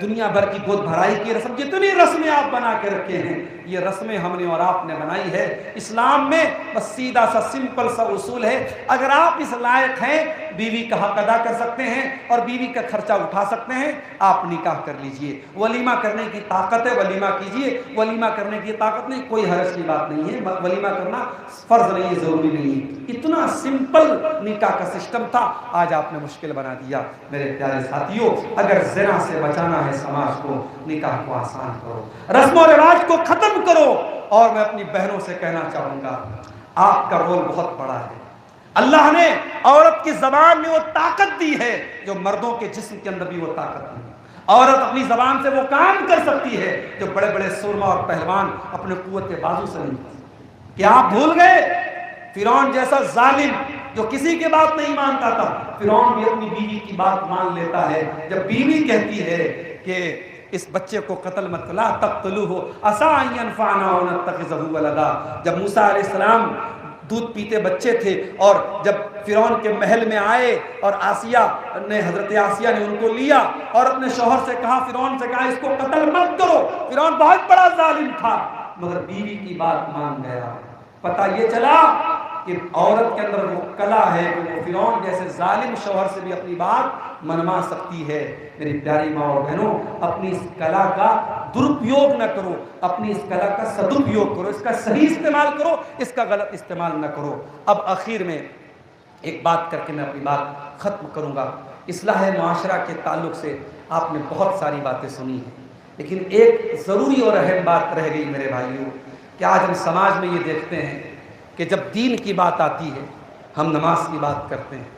دنیا بھر کی گود بھرائی کی رسم. جتنی رسمیں آپ بنا کے رکھے ہیں، یہ رسمیں ہم نے اور آپ نے بنائی ہے. اسلام میں بس سیدھا سا سمپل سا اصول ہے، اگر آپ اس لائق ہیں، بیوی کا حق ادا کر سکتے ہیں اور بیوی کا خرچہ اٹھا سکتے ہیں، آپ نکاح کر لیجئے. ولیمہ کرنے کی طاقت ہے، ولیمہ کیجئے. ولیمہ کرنے کی طاقت نہیں، کوئی حرج کی بات نہیں ہے، ولیمہ کرنا فرض نہیں ہے، ضروری نہیں ہے. اتنا سمپل نکاح کا سسٹم تھا، آج آپ نے مشکل بنا دیا. میرے پیارے ساتھیوں، اگر زنا سے بچانا ہے سماج کو، نکاح کو آسان کرو، رسم و رواج کو ختم کرو. اور میں اپنی بہنوں سے کہنا چاہوں گا، آپ کا رول بہت بڑا ہے. اللہ نے عورت کی زبان میں وہ طاقت دی ہے جو مردوں کے جسم کے اندر بھی وہ طاقت دی ہے. عورت اپنی زبان سے وہ کام کر سکتی ہے جو بڑے بڑے سرما اور پہلوان اپنے قوت بازو سے نہیں کر سکتے. کیا آپ بھول گئے فرعون جیسا ظالم جو کسی کی بات نہیں مانتا تھا؟ فرعون بھی اپنی بیوی کی بات مان لیتا ہے. جب بیوی کہتی ہے کہ اس بچے کو قتل مت لا تقتلوه عسى ان ينفعنا او نتخذه ولدا، جب موسیٰ علیہ السلام دودھ پیتے بچے تھے اور جب فرعون کے محل میں آئے اور آسیہ نے، حضرت آسیہ نے ان کو لیا اور اپنے شوہر سے کہا، فرعون سے کہا اس کو قتل مت کرو. فرعون بہت بڑا ظالم تھا مگر بیوی کی بات مان گیا. پتہ یہ چلا کہ عورت کے اندر وہ کلا ہے کہ وہ فرعون جیسے ظالم شوہر سے بھی اپنی بات منوا سکتی ہے۔ میری پیاری ماں اور بہنوں، اپنی اس کلا کا درپیوگ نہ کرو، اپنی اس کلا کا سدپیوگ کرو، اس کا صحیح استعمال کرو، اس کا غلط استعمال نہ کرو۔ اب آخر میں ایک بات کر کے میں اپنی بات ختم کروں گا۔ اصلاح معاشرہ کے تعلق سے آپ نے بہت ساری باتیں سنی ہیں، لیکن ایک ضروری اور اہم بات رہ گئی میرے بھائیوں، کہ آج ہم سماج میں یہ دیکھتے ہیں کہ جب دین کی بات آتی ہے، ہم نماز کی بات کرتے ہیں،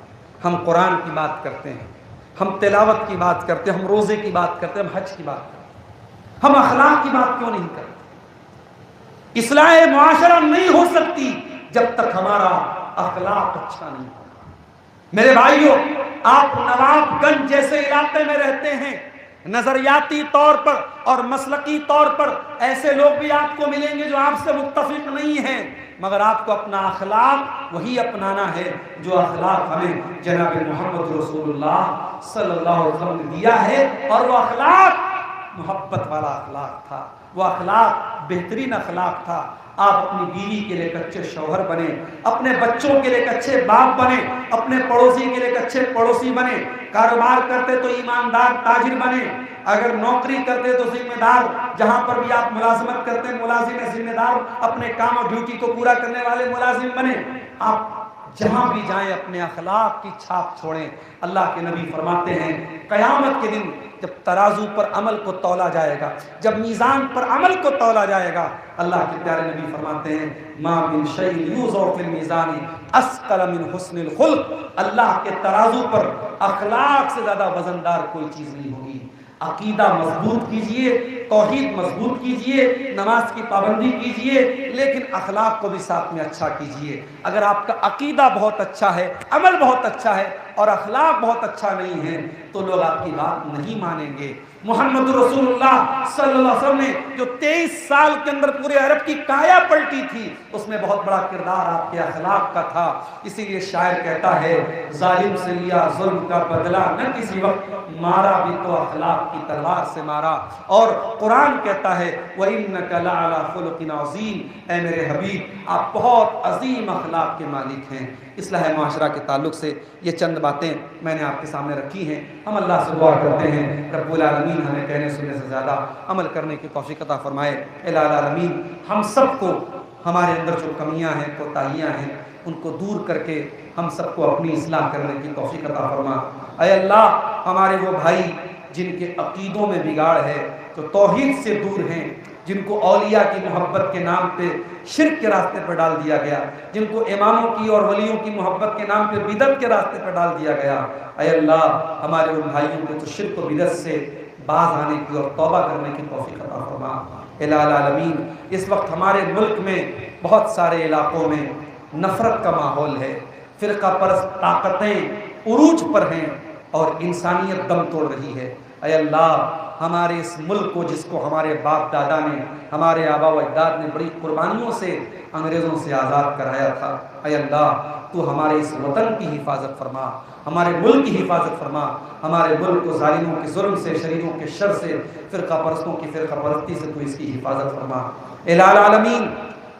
ہم قرآن کی بات کرتے ہیں، ہم تلاوت کی بات کرتے ہیں، ہم روزے کی بات کرتے ہیں، ہم حج کی بات کرتے ہیں، ہم اخلاق کی بات کیوں نہیں کرتے؟ اصلاح معاشرہ نہیں ہو سکتی جب تک ہمارا اخلاق اچھا نہیں ہوگا۔ میرے بھائیوں، آپ نواب گنج جیسے علاقے میں رہتے ہیں، نظریاتی طور پر اور مسلکی طور پر ایسے لوگ بھی آپ کو ملیں گے جو آپ سے متفق نہیں ہیں، مگر آپ کو اپنا اخلاق وہی اپنانا ہے جو اخلاق ہمیں جناب محمد رسول اللہ صلی اللہ علیہ وسلم نے دیا ہے، اور وہ اخلاق محبت والا اخلاق تھا، وہ اخلاق بہترین اخلاق تھا۔ آپ اپنی بیوی کے لیے ایک اچھے شوہر بنے، اپنے بچوں کے لیے ایک اچھے باپ بنے، اپنے پڑوسی کے لیے ایک اچھے پڑوسی بنے، کاروبار کرتے تو ایماندار تاجر بنے، اگر نوکری کرتے تو ذمہ دار، جہاں پر بھی آپ ملازمت کرتے ہیں ملازم ذمہ دار، اپنے کام اور ڈیوٹی کو پورا کرنے والے ملازم بنے۔ آپ جہاں بھی جائیں اپنے اخلاق کی چھاپ چھوڑیں۔ اللہ کے نبی فرماتے ہیں قیامت کے دن جب ترازو پر عمل کو تولا جائے گا، جب میزان پر عمل کو تولا جائے گا، اللہ کے پیارے نبی فرماتے ہیں ما من شیء یوضع فی المیزان اثقل من حسن الخلق، اللہ کے ترازو پر اخلاق سے زیادہ وزندار کوئی چیز نہیں ہوگی۔ عقیدہ مضبوط کیجئے، توحید مضبوط کیجئے، نماز کی پابندی کیجئے، لیکن اخلاق کو بھی ساتھ میں اچھا کیجئے۔ اگر آپ کا عقیدہ بہت اچھا ہے، عمل بہت اچھا ہے اور اخلاق بہت اچھا نہیں ہے تو لوگ آپ کی بات نہیں مانیں گے۔ محمد رسول اللہ صلی اللہ علیہ وسلم نے جو 23 سال کے اندر پورے عرب کی کایا پلٹی تھی، اس میں بہت بڑا کردار آپ کے اخلاق کا تھا۔ اسی لیے شاعر کہتا ہے ظالم سے لیا ظلم کا بدلہ نہ کسی وقت، مارا بھی تو اخلاق کی تلوار سے مارا۔ اور قرآن کہتا ہے وَإِنَّكَ لَعَلَىٰ خُلُقٍ عَظِيمٍ، اے میرے حبیب آپ بہت عظیم اخلاق کے مالک ہیں۔ اصلاح معاشرہ کے تعلق سے یہ چند باتیں میں نے آپ کے سامنے رکھی ہیں۔ ہم اللہ سے دعا کرتے ہیں رب العالمین ہمیں کہنے سننے سے زیادہ عمل کرنے کی توفیق عطا فرمائے۔ الہ العالمین ہم سب کو ہمارے اندر جو کمیاں ہیں، کوتاہیاں ہیں، ان کو دور کر کے ہم سب کو اپنی اصلاح کرنے کی توفیق عطا فرما۔ اے اللہ ہمارے وہ بھائی جن کے عقیدوں میں بگاڑ ہے، جو توحید سے دور ہیں، جن کو اولیاء کی محبت کے نام پہ شرک کے راستے پر ڈال دیا گیا، جن کو اماموں کی اور ولیوں کی محبت کے نام پہ بدعت کے راستے پر ڈال دیا گیا، اے اللہ ہمارے ان بھائیوں کو تو شرک و بدعت سے باز آنے کی اور توبہ کرنے کی توفیق عطا فرما۔ الہ العالمین اس وقت ہمارے ملک میں بہت سارے علاقوں میں نفرت کا ماحول ہے، فرقہ پرست طاقتیں عروج پر ہیں اور انسانیت دم توڑ رہی ہے۔ اے اللہ ہمارے اس ملک کو، جس کو ہمارے باپ دادا نے، ہمارے آبا و اجداد نے بڑی قربانیوں سے انگریزوں سے آزاد کرایا تھا، اے اللہ تو ہمارے اس وطن کی حفاظت فرما، ہمارے ملک کی حفاظت فرما، ہمارے ملک کو ظالموں کے ظلم سے، شریروں کے شر سے، فرقہ پرستوں کی فرقہ پرستی سے تو اس کی حفاظت فرما۔ الہ العالمین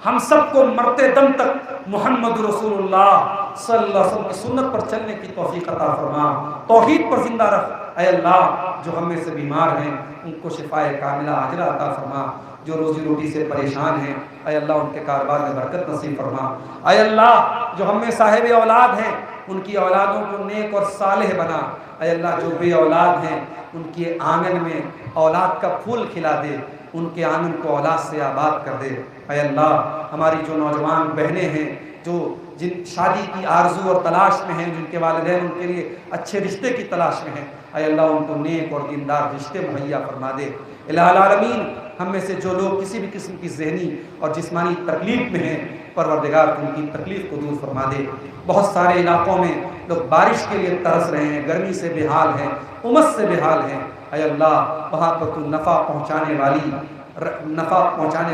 ہم سب کو مرتے دم تک محمد رسول اللہ صلی اللہ علیہ وسلم کی سنت پر چلنے کی توفیق عطا فرما، توحید پر زندہ رکھ۔ اے اللہ جو ہم میں سے بیمار ہیں ان کو شفائے کاملہ عاجلہ عطا فرما، جو روزی روٹی سے پریشان ہیں اے اللہ ان کے کاروبار میں برکت نصیب فرما۔ اے اللہ جو ہم میں صاحب اولاد ہیں ان کی اولادوں کو نیک اور صالح بنا۔ اے اللہ جو بے اولاد ہیں ان کے آنگن میں اولاد کا پھول کھلا دے، ان کے آنگن کو اولاد سے آباد کر دے۔ اے اللہ ہماری جو نوجوان بہنیں ہیں جو جن شادی کی آرزو اور تلاش میں ہیں، جن کے والدین ان کے لیے اچھے رشتے کی تلاش میں ہیں، اے اللہ ان کو نیک اور دیندار رشتے مہیا فرما دے۔ الہ العالمین ہم میں سے جو لوگ کسی بھی قسم کی ذہنی اور جسمانی تکلیف میں ہیں، پروردگار ان کی تکلیف کو دور فرما دے۔ بہت سارے علاقوں میں لوگ بارش کے لیے ترس رہے ہیں، گرمی سے بے حال ہیں، امس سے بے حال ہیں، اے اللہ وہاں پر تو نفع پہنچانے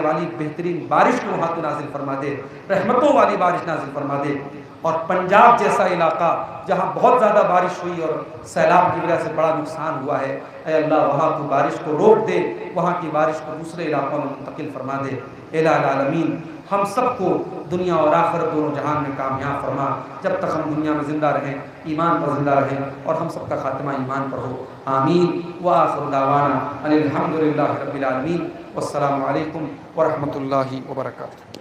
والی بہترین بارش کو وہاں تو نازل فرما دے، رحمتوں والی بارش نازل فرما دے۔ اور پنجاب جیسا علاقہ جہاں بہت زیادہ بارش ہوئی اور سیلاب کی وجہ سے بڑا نقصان ہوا ہے، اے اللہ وہاں تو بارش کو روک دے، وہاں کی بارش کو دوسرے علاقوں میں منتقل فرما دے۔ الہ العالمین ہم سب کو دنیا اور آخرت دونوں جہان میں کامیاب فرما. جب تک ہم دنیا میں زندہ رہیں ایمان پر زندہ رہیں اور ہم سب کا خاتمہ ایمان پر ہو. آمین. وآخر دعوانا ان الحمد للہ رب العالمین. والسلام علیکم ورحمۃ اللہ وبرکاتہ.